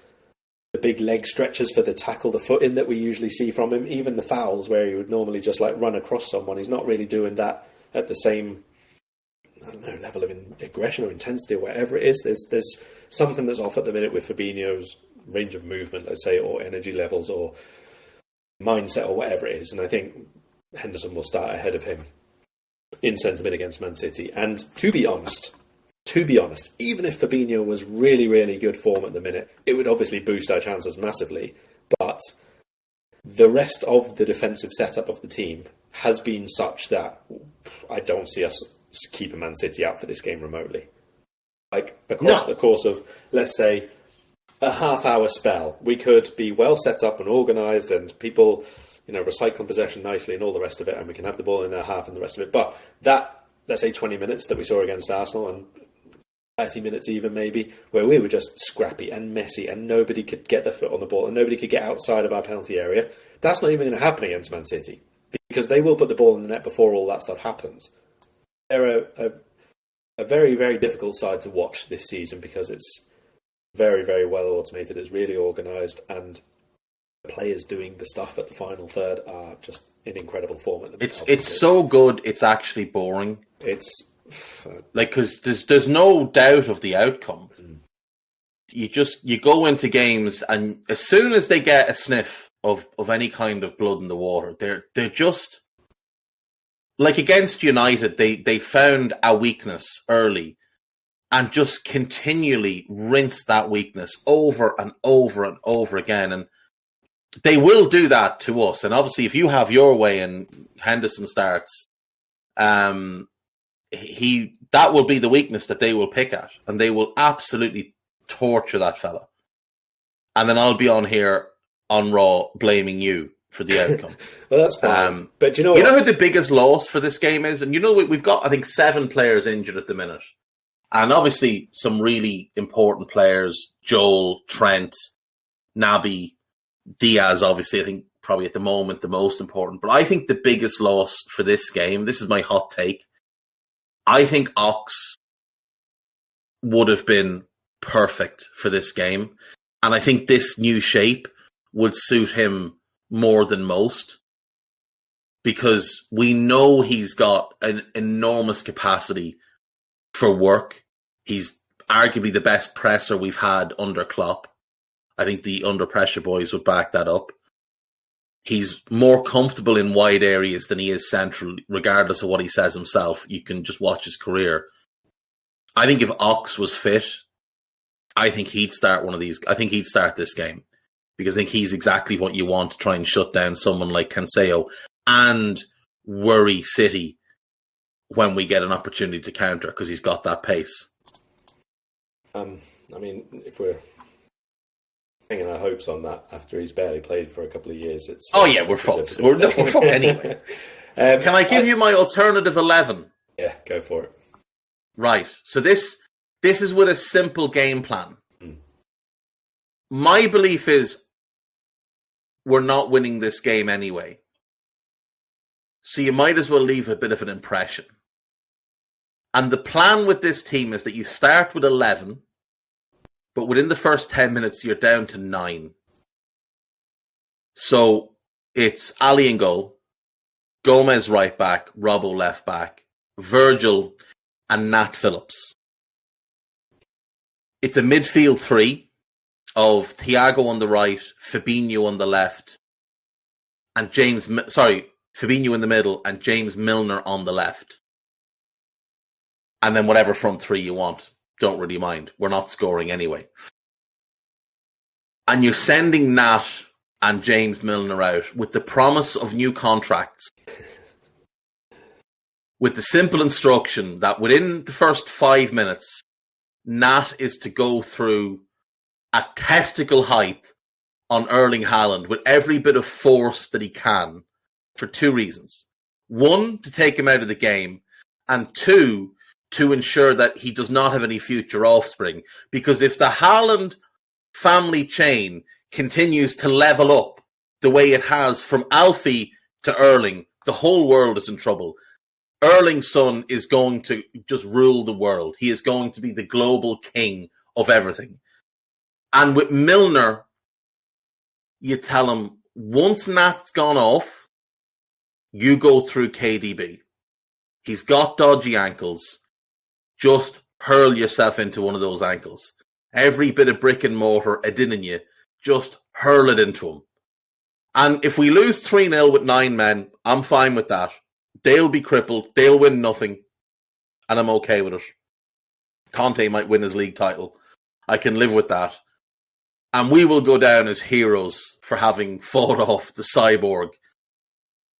the big leg stretches for the tackle the foot in that we usually see from him. Even the fouls where he would normally just like run across someone, he's not really doing that at the same, I don't know, level of aggression or intensity or whatever it is. There's something that's off at the minute with Fabinho's range of movement, let's say, or energy levels or mindset or whatever it is. And I think Henderson will start ahead of him in centre mid against Man City. And to be honest, even if Fabinho was really, really good form at the minute, it would obviously boost our chances massively. But the rest of the defensive setup of the team has been such that I don't see us keeping Man City out for this game remotely. Like, across the course of, let's say, a half-hour spell, we could be well set up and organised and people, recycling possession nicely and all the rest of it, and we can have the ball in their half and the rest of it. But that, let's say, 20 minutes that we saw against Arsenal and 30 minutes even maybe, where we were just scrappy and messy and nobody could get their foot on the ball and nobody could get outside of our penalty area, that's not even going to happen against Man City because they will put the ball in the net before all that stuff happens. They're a very, very difficult side to watch this season because it's very, very well automated, it's really organised, and the players doing the stuff at the final third are just in incredible form at the moment. It's so good, it's actually boring. It's because there's no doubt of the outcome. You go into games, and as soon as they get a sniff of any kind of blood in the water, they're just like against United. They found a weakness early, and just continually rinse that weakness over and over and over again. And they will do that to us. And obviously, if you have your way and Henderson starts, that will be the weakness that they will pick at, and they will absolutely torture that fella. And then I'll be on here on Raw blaming you for the outcome. Well, that's fine. But you know who the biggest loss for this game is? And we've got, I think, 7 players injured at the minute. And obviously some really important players, Joel, Trent, Naby, Diaz, obviously, I think probably at the moment the most important. But I think the biggest loss for this game, this is my hot take, I think Ox would have been perfect for this game. And I think this new shape would suit him more than most, because we know he's got an enormous capacity for work. He's arguably the best presser we've had under Klopp. I think the under pressure boys would back that up. He's more comfortable in wide areas than he is central, regardless of what he says himself. You can just watch his career. I think if Ox was fit, I think he'd start one of these. I think he'd start this game, because I think he's exactly what you want to try and shut down someone like Cancelo and worry City when we get an opportunity to counter, because he's got that pace. I mean, if we're hanging our hopes on that after he's barely played for a couple of years, it's... we're fucked. We're fucked anyway. Can I give you my alternative 11? Yeah, go for it. Right. So this is with a simple game plan. My belief is we're not winning this game anyway. So you might as well leave a bit of an impression. And the plan with this team is that you start with 11, but within the first 10 minutes, you're down to 9. So it's Ali in goal, Gomez right back, Robbo left back, Virgil and Nat Phillips. It's a midfield 3 of Thiago on the right, Fabinho on the left, and Fabinho in the middle and James Milner on the left. And then whatever front 3 you want. Don't really mind. We're not scoring anyway. And you're sending Nat and James Milner out with the promise of new contracts, with the simple instruction that within the first 5 minutes, Nat is to go through at testicle height on Erling Haaland with every bit of force that he can, for 2 reasons. 1, to take him out of the game, and 2, to ensure that he does not have any future offspring. Because if the Haaland family chain continues to level up the way it has from Alfie to Erling, the whole world is in trouble. Erling's son is going to just rule the world. He is going to be the global king of everything. And with Milner, you tell him, once Nat's gone off, you go through KDB. He's got dodgy ankles. Just hurl yourself into one of those ankles. Every bit of brick and mortar in you, just hurl it into him. And if we lose 3-0 with 9 men, I'm fine with that. They'll be crippled. They'll win nothing. And I'm okay with it. Conte might win his league title. I can live with that. And we will go down as heroes for having fought off the cyborg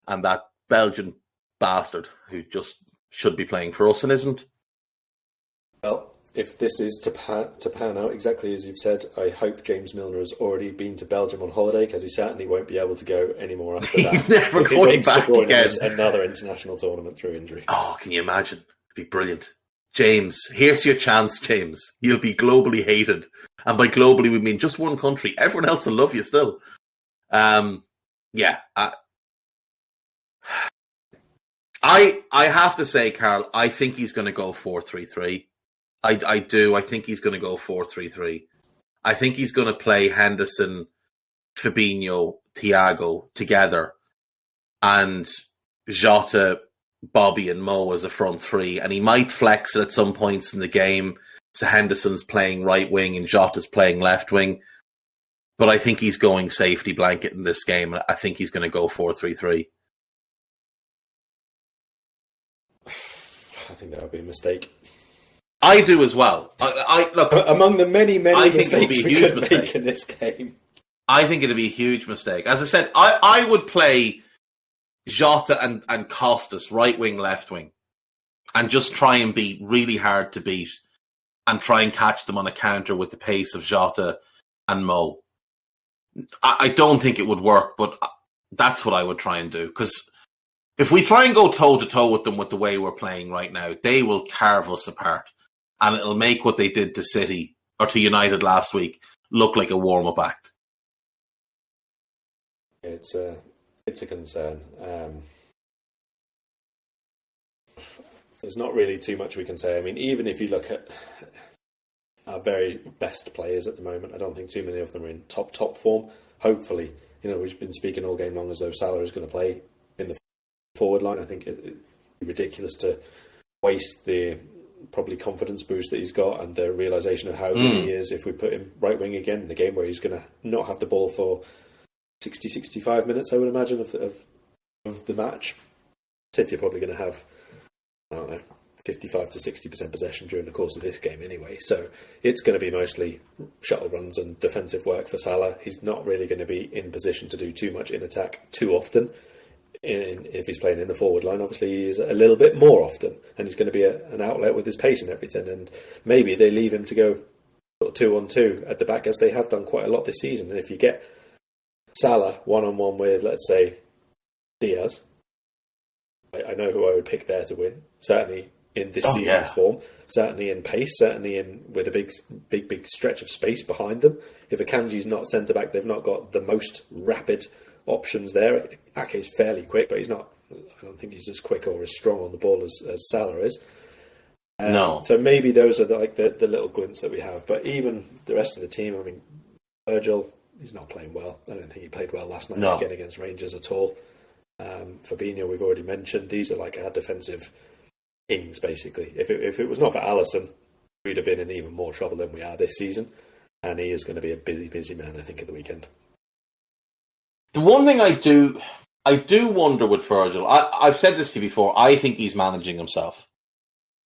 and that Belgian bastard who just should be playing for us and isn't. Well, if this is to pan out exactly as you've said, I hope James Milner has already been to Belgium on holiday, because he certainly won't be able to go anymore after that. He's never going back again. Another international tournament through injury. Oh, can you imagine? It'd be brilliant. James, here's your chance, James. You'll be globally hated. And by globally, we mean just one country. Everyone else will love you still. I have to say, Karl, I think he's going to go 4-3-3. I do. I think he's going to go 4-3-3. I think he's going to play Henderson, Fabinho, Thiago together, and Jota, Bobby and Mo as a front 3. And he might flex it at some points in the game. So Henderson's playing right wing and Jota's playing left wing. But I think he's going safety blanket in this game. I think he's going to go 4-3-3. I think that would be a mistake. I do as well. I look, among the many mistakes we could mistake. make in this game. I think it'd be a huge mistake. As I said, I would play Jota and Costas right wing, left wing, and just try and be really hard to beat and try and catch them on a counter with the pace of Jota and Mo. I don't think it would work, but that's what I would try and do. Because if we try and go toe-to-toe with them with the way we're playing right now, they will carve us apart. And it'll make what they did to City or to United last week look like a warm-up act. It's a concern. There's not really too much we can say. I mean, even if you look at our very best players at the moment, I don't think too many of them are in top form. Hopefully, we've been speaking all game long as though Salah is going to play in the forward line. I think it'd be ridiculous to waste the probably confidence boost that he's got and the realisation of how good he is if we put him right wing again in a game where he's going to not have the ball for 60, 65 minutes, I would imagine, of the match. City are probably going to have, 55 to 60% possession during the course of this game anyway. So it's going to be mostly shuttle runs and defensive work for Salah. He's not really going to be in position to do too much in attack too often. If he's playing in the forward line, obviously he is a little bit more often, and he's going to be an outlet with his pace and everything. And maybe they leave him to go sort of 2-on-2 at the back, as they have done quite a lot this season. And if you get Salah one-on-one with, let's say, Diaz, I know who I would pick there to win. Certainly in this season's form, certainly in pace, certainly with a big stretch of space behind them. If Akanji's not centre back, they've not got the most rapid options there. Ake's fairly quick, but he's not. I don't think he's as quick or as strong on the ball as Salah is. No. So maybe those are the little glints that we have. But even the rest of the team, I mean, Virgil, he's not playing well. I don't think he played well last night again against Rangers at all. Fabinho, we've already mentioned. These are like our defensive kings, basically. If it was not for Alisson, we'd have been in even more trouble than we are this season. And he is going to be a busy man, I think, at the weekend. The one thing I do wonder with Virgil, I've said this to you before, I think he's managing himself.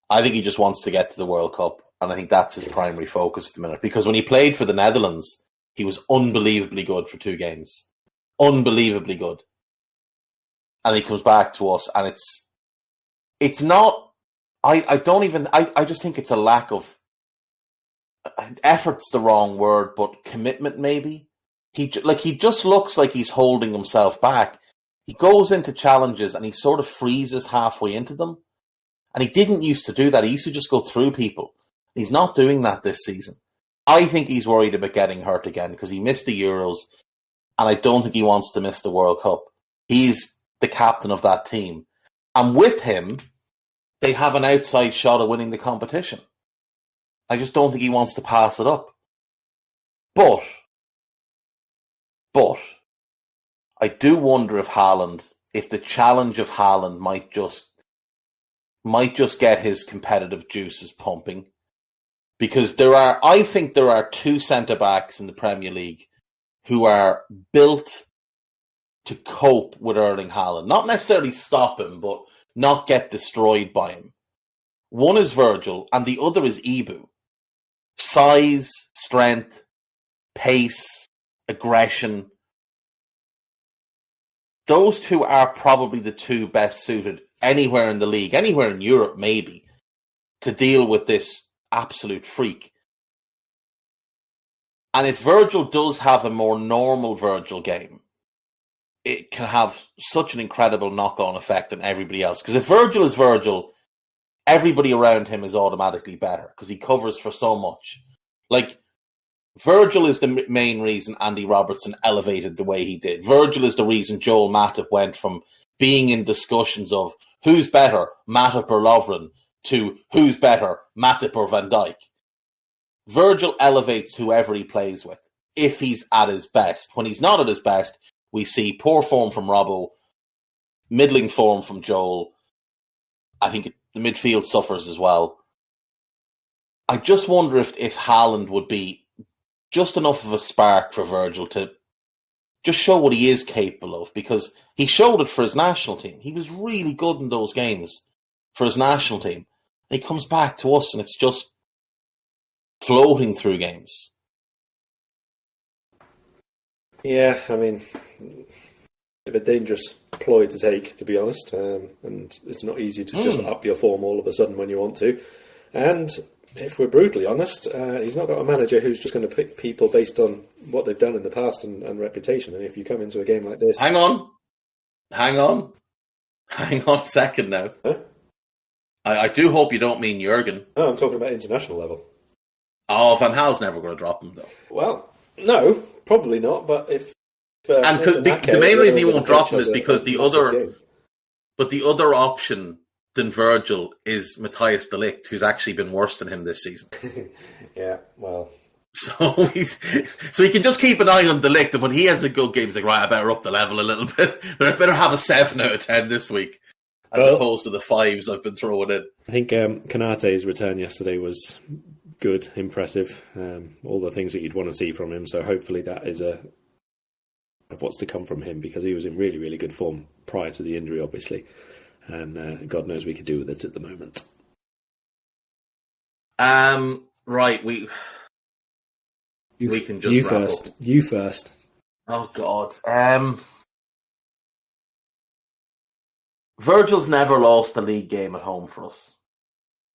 I think he just wants to get to the World Cup, and I think that's his primary focus at the minute. Because when he played for the Netherlands, he was unbelievably good for 2 games. Unbelievably good. And he comes back to us, and it's not, I just think it's a lack of, effort's the wrong word, but commitment maybe. He just looks like he's holding himself back. He goes into challenges and he sort of freezes halfway into them. And he didn't used to do that. He used to just go through people. He's not doing that this season. I think he's worried about getting hurt again because he missed the Euros, and I don't think he wants to miss the World Cup. He's the captain of that team. And with him, they have an outside shot of winning the competition. I just don't think he wants to pass it up. But I do wonder if the challenge of Haaland might just get his competitive juices pumping. Because I think there are 2 centre-backs in the Premier League who are built to cope with Erling Haaland. Not necessarily stop him, but not get destroyed by him. One is Virgil, and the other is Ibu. Size, strength, pace, aggression. Those 2 are probably the 2 best suited anywhere in the league, anywhere in Europe maybe, to deal with this absolute freak. And if Virgil does have a more normal Virgil game, it can have such an incredible knock-on effect on everybody else. Because if Virgil is Virgil, everybody around him is automatically better because he covers for so much. Like, Virgil is the main reason Andy Robertson elevated the way he did. Virgil is the reason Joel Matip went from being in discussions of who's better, Matip or Lovren, to who's better, Matip or Van Dijk. Virgil elevates whoever he plays with, if he's at his best. When he's not at his best, we see poor form from Robbo, middling form from Joel. I think the midfield suffers as well. I just wonder if Haaland would be just enough of a spark for Virgil to just show what he is capable of, because he showed it for his national team. He was really good in those games for his national team. He comes back to us and it's just floating through games. Yeah, I mean, a bit dangerous ploy to take, to be honest. And it's not easy to just up your form all of a sudden when you want to. And if we're brutally honest, he's not got a manager who's just going to pick people based on what they've done in the past and reputation. And if you come into a game like this... Hang on a second now. Huh? I do hope you don't mean Jurgen. No, I'm talking about international level. Oh, Van Gaal's never going to drop him, though. Well, no, probably not. But if and the main reason he won't drop him is because the other option than Virgil is Matthias de Ligt, who's actually been worse than him this season. Yeah, well. So he can just keep an eye on de Ligt, and when he has a good game, he's like, right, I better up the level a little bit. I better have a 7 out of 10 this week, as opposed to the 5s I've been throwing in. I think Konate's return yesterday was good, impressive, all the things that you'd want to see from him. So hopefully that is of what's to come from him, because he was in really, really good form prior to the injury, obviously. And God knows we could do with it at the moment. Right, we can just wrap up. You first. Oh, God. Virgil's never lost a league game at home for us.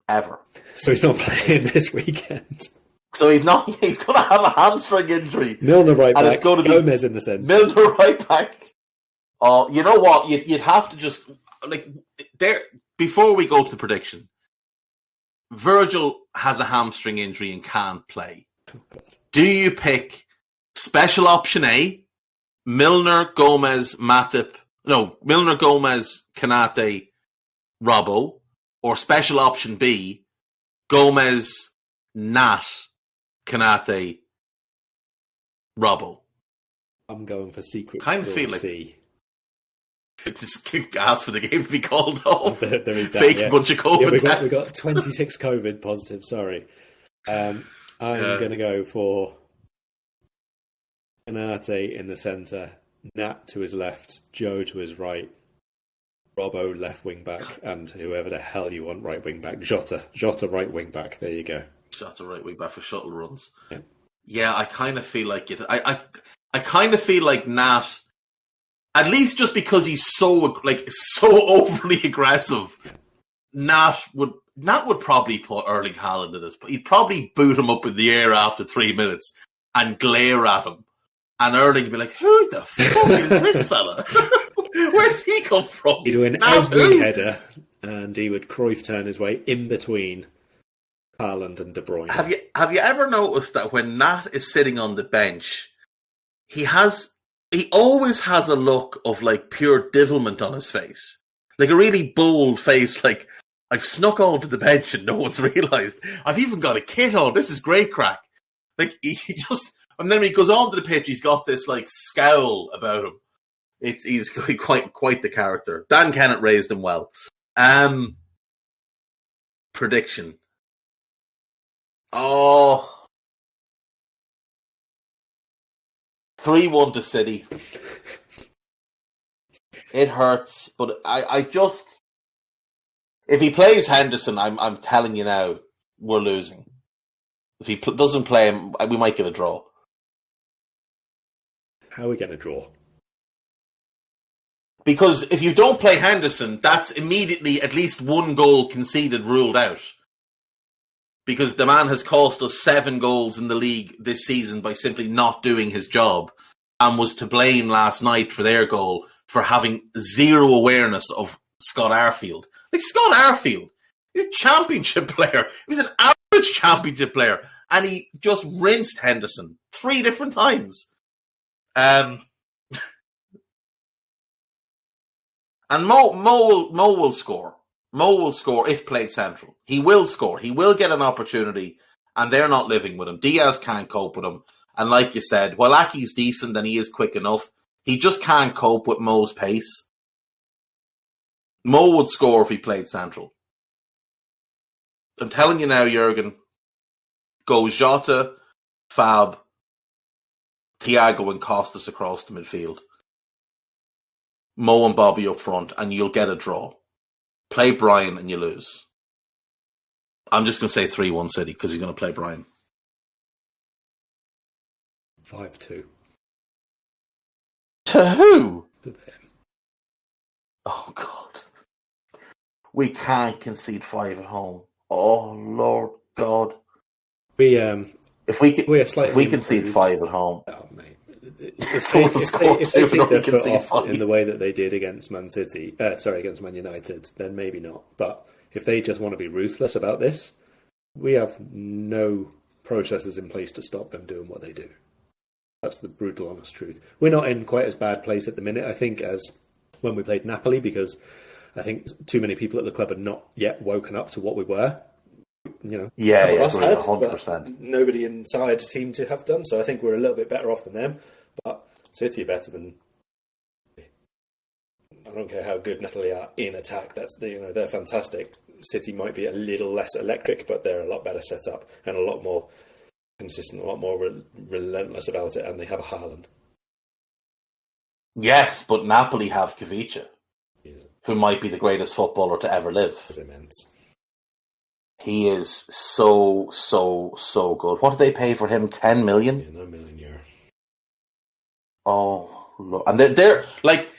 Ever. So he's not playing this weekend. So he's not. He's going to have a hamstring injury. Milner right and back. It's going to Gomez in the centre. Milner right back. Oh, you know what? You'd have to just before we go to the prediction. Virgil has a hamstring injury and can't play. Oh, God. Do you pick special option A, Milner, Gomez, Matip? No, Milner, Gomez, Konate, Robbo, or special option B, Gomez, Nat, Konate, Robbo? I'm going for secret. Kind of feel like C. Just ask for the game to be called off. There is that, Fake bunch of COVID tests. We got 26 COVID positive. Sorry. I'm going to go for Konate in the centre, Nat to his left, Joe to his right, Robbo left wing back, and whoever the hell you want right wing back, Jota right wing back. There you go. Jota right wing back for shuttle runs. Yeah, yeah, I kind of feel like it. I kind of feel like Nat, at least just because he's so overly aggressive. Nat would probably put Erling Haaland in this. He'd probably boot him up in the air after 3 minutes and glare at him. And Erling would be like, who the fuck is this fella? Where's he come from? He'd win every header, and he would Cruyff turn his way in between Haaland and De Bruyne. Have you ever noticed that when Nat is sitting on the bench, he always has a look of like pure divilment on his face, like a really bold face, like I've snuck onto the bench and no one's realised. I've even got a kit on. This is great crack. Like he just, and then when he goes onto the pitch, he's got this like scowl about him. He's quite the character. Dan Kennett raised him well. Prediction. Oh, 3-1 to City. It hurts, but I just, if he plays Henderson, I'm telling you now, we're losing. If he doesn't play him, we might get a draw. How are we going to draw? Because if you don't play Henderson, that's immediately at least one goal conceded ruled out. Because the man has cost us 7 goals in the league this season by simply not doing his job, and was to blame last night for their goal for having zero awareness of Scott Arfield. Like, Scott Arfield, he's a championship player. He was an average championship player, and he just rinsed Henderson 3 different times. And Mo will score. Mo will score if played central. He will score. He will get an opportunity, and they're not living with him. Diaz can't cope with him. And like you said, while Aki's decent and he is quick enough, he just can't cope with Mo's pace. Mo would score if he played central. I'm telling you now, Jurgen, go Jota, Fab, Thiago and Costas across the midfield. Mo and Bobby up front, and you'll get a draw. Play Bruyne and you lose. I'm just going to say 3-1 City because he's going to play Bruyne. 5-2. To who? To them. Oh, God. We can't concede 5 at home. Oh, Lord God. If we concede 5 at home. Oh, mate. If they take their foot off in the way that they did against against Man United, then maybe not. But if they just want to be ruthless about this, we have no processes in place to stop them doing what they do. That's the brutal, honest truth. We're not in quite as bad place at the minute, I think, as when we played Napoli, because I think too many people at the club had not yet woken up to what we were. Us had, 100%. Nobody inside seemed to have done, so I think we're a little bit better off than them. But City are better than. I don't care how good Napoli are in attack. They're fantastic. City might be a little less electric, but they're a lot better set up and a lot more consistent, a lot more relentless about it, and they have a Haaland. Yes, but Napoli have Kavica, who might be the greatest footballer to ever live. It's immense. He is so good. What did they pay for him? 10 million? Yeah, 9 million euro. Oh, look. And they're like,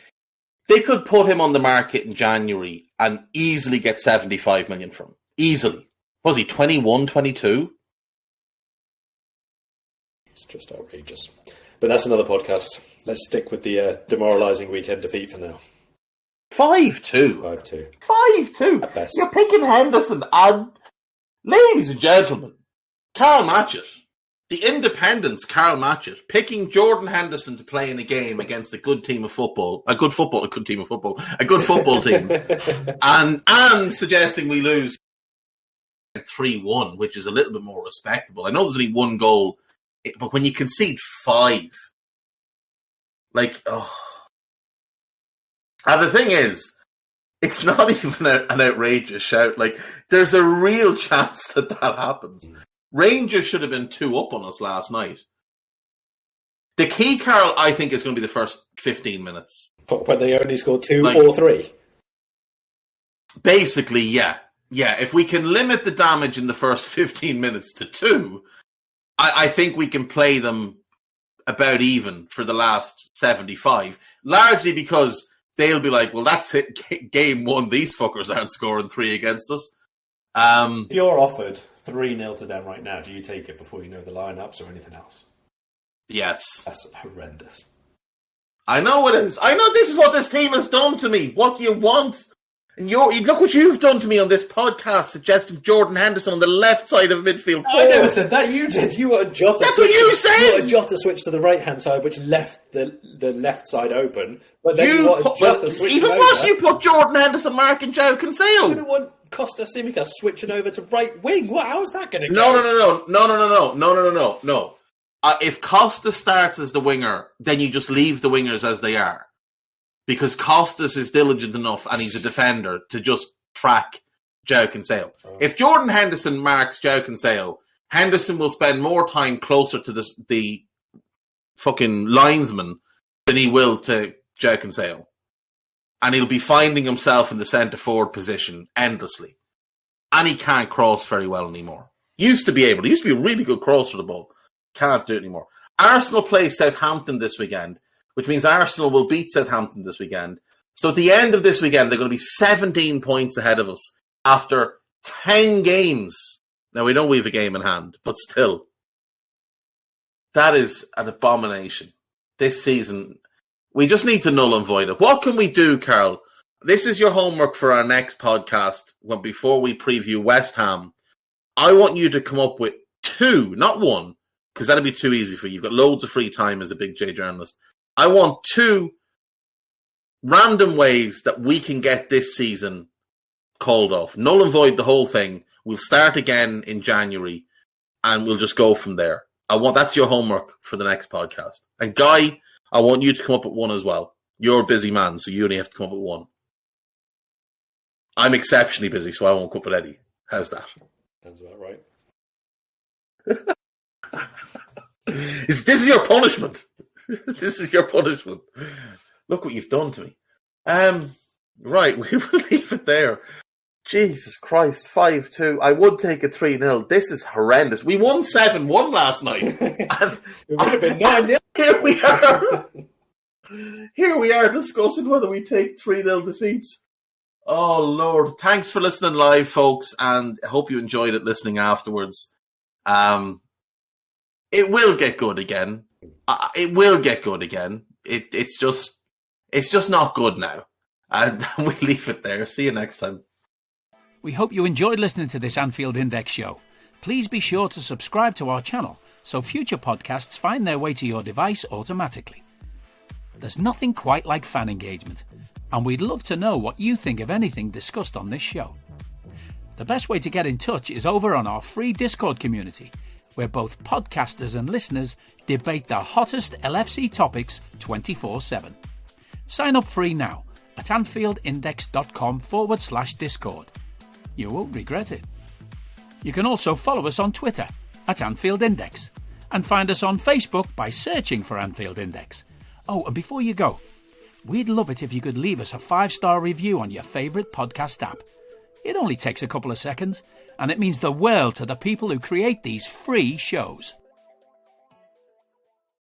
they could put him on the market in January and easily get 75 million from him. Easily. Was he 21, 22? It's just outrageous. But that's another podcast. Let's stick with the demoralising weekend defeat for now. 5-2. 5-2. 5-2. At best. You're picking Henderson and, ladies and gentlemen, Karl Matchett, the Independents, Karl Matchett, picking Jordan Henderson to play in a game against a good football team, and suggesting we lose 3-1, which is a little bit more respectable. I know there's only one goal, but when you concede 5, and the thing is, it's not even an outrageous shout. Like, there's a real chance that happens. Rangers should have been 2 up on us last night. The key, Karl, I think, is going to be the first 15 minutes. When they only scored 2 or 3? Basically, yeah. Yeah, if we can limit the damage in the first 15 minutes to 2, I think we can play them about even for the last 75. Largely because they'll be like, well, that's it. Game 1, these fuckers aren't scoring 3 against us. If you're offered 3-0 to them right now, do you take it before you know the lineups or anything else? Yes. That's horrendous. I know it is. I know this is what this team has done to me. What do you want? And look what you've done to me on this podcast, suggesting Jordan Henderson on the left side of midfield. I never said that. You did. You wanted Jota. That's what you said. You wanted Jota switch to the right-hand side, which left the left side open. But then you wanted Jota switch even worse, you put Jordan Henderson marking João Cancelo. You don't want Costa Simica switching over to right wing. How's that going to go? No. If Costa starts as the winger, then you just leave the wingers as they are. Because Costas is diligent enough and he's a defender to just track João Cancelo. Oh. If Jordan Henderson marks João Cancelo, Henderson will spend more time closer to the fucking linesman than he will to João Cancelo. And he'll be finding himself in the centre forward position endlessly. And he can't cross very well anymore. Used to be a really good crosser of the ball. Can't do it anymore. Arsenal plays Southampton this weekend, which means Arsenal will beat Southampton this weekend. So at the end of this weekend, they're going to be 17 points ahead of us after 10 games. Now, we know we have a game in hand, but still. That is an abomination. This season, we just need to null and void it. What can we do, Karl? This is your homework for our next podcast, before we preview West Ham. I want you to come up with 2, not 1, because that'll be too easy for you. You've got loads of free time as a Big J journalist. I want 2 random ways that we can get this season called off. Null and void the whole thing. We'll start again in January and we'll just go from there. That's your homework for the next podcast. And Guy, I want you to come up with 1 as well. You're a busy man, so you only have to come up with 1. I'm exceptionally busy, so I won't come up with any. How's that? Sounds about right. This is your punishment. This is your punishment. Look what you've done to me. Right, we will leave it there. Jesus Christ, 5-2. I would take a 3-0. This is horrendous. We won 7-1 last night. And it would have been 9-0. Here we are. Here we are discussing whether we take 3-0 defeats. Oh, Lord. Thanks for listening live, folks, and I hope you enjoyed it listening afterwards. It will get good again. It will get good again. It's just not good now. And we leave it there. See you next time. We hope you enjoyed listening to this Anfield Index show. Please be sure to subscribe to our channel so future podcasts find their way to your device automatically. There's nothing quite like fan engagement, and we'd love to know what you think of anything discussed on this show. The best way to get in touch is over on our free Discord community, where both podcasters and listeners debate the hottest LFC topics 24/7. Sign up free now at AnfieldIndex.com/Discord. You won't regret it. You can also follow us on Twitter at Anfield Index and find us on Facebook by searching for Anfield Index. Oh, and before you go, we'd love it if you could leave us a 5-star review on your favourite podcast app. It only takes a couple of seconds, and it means the world to the people who create these free shows.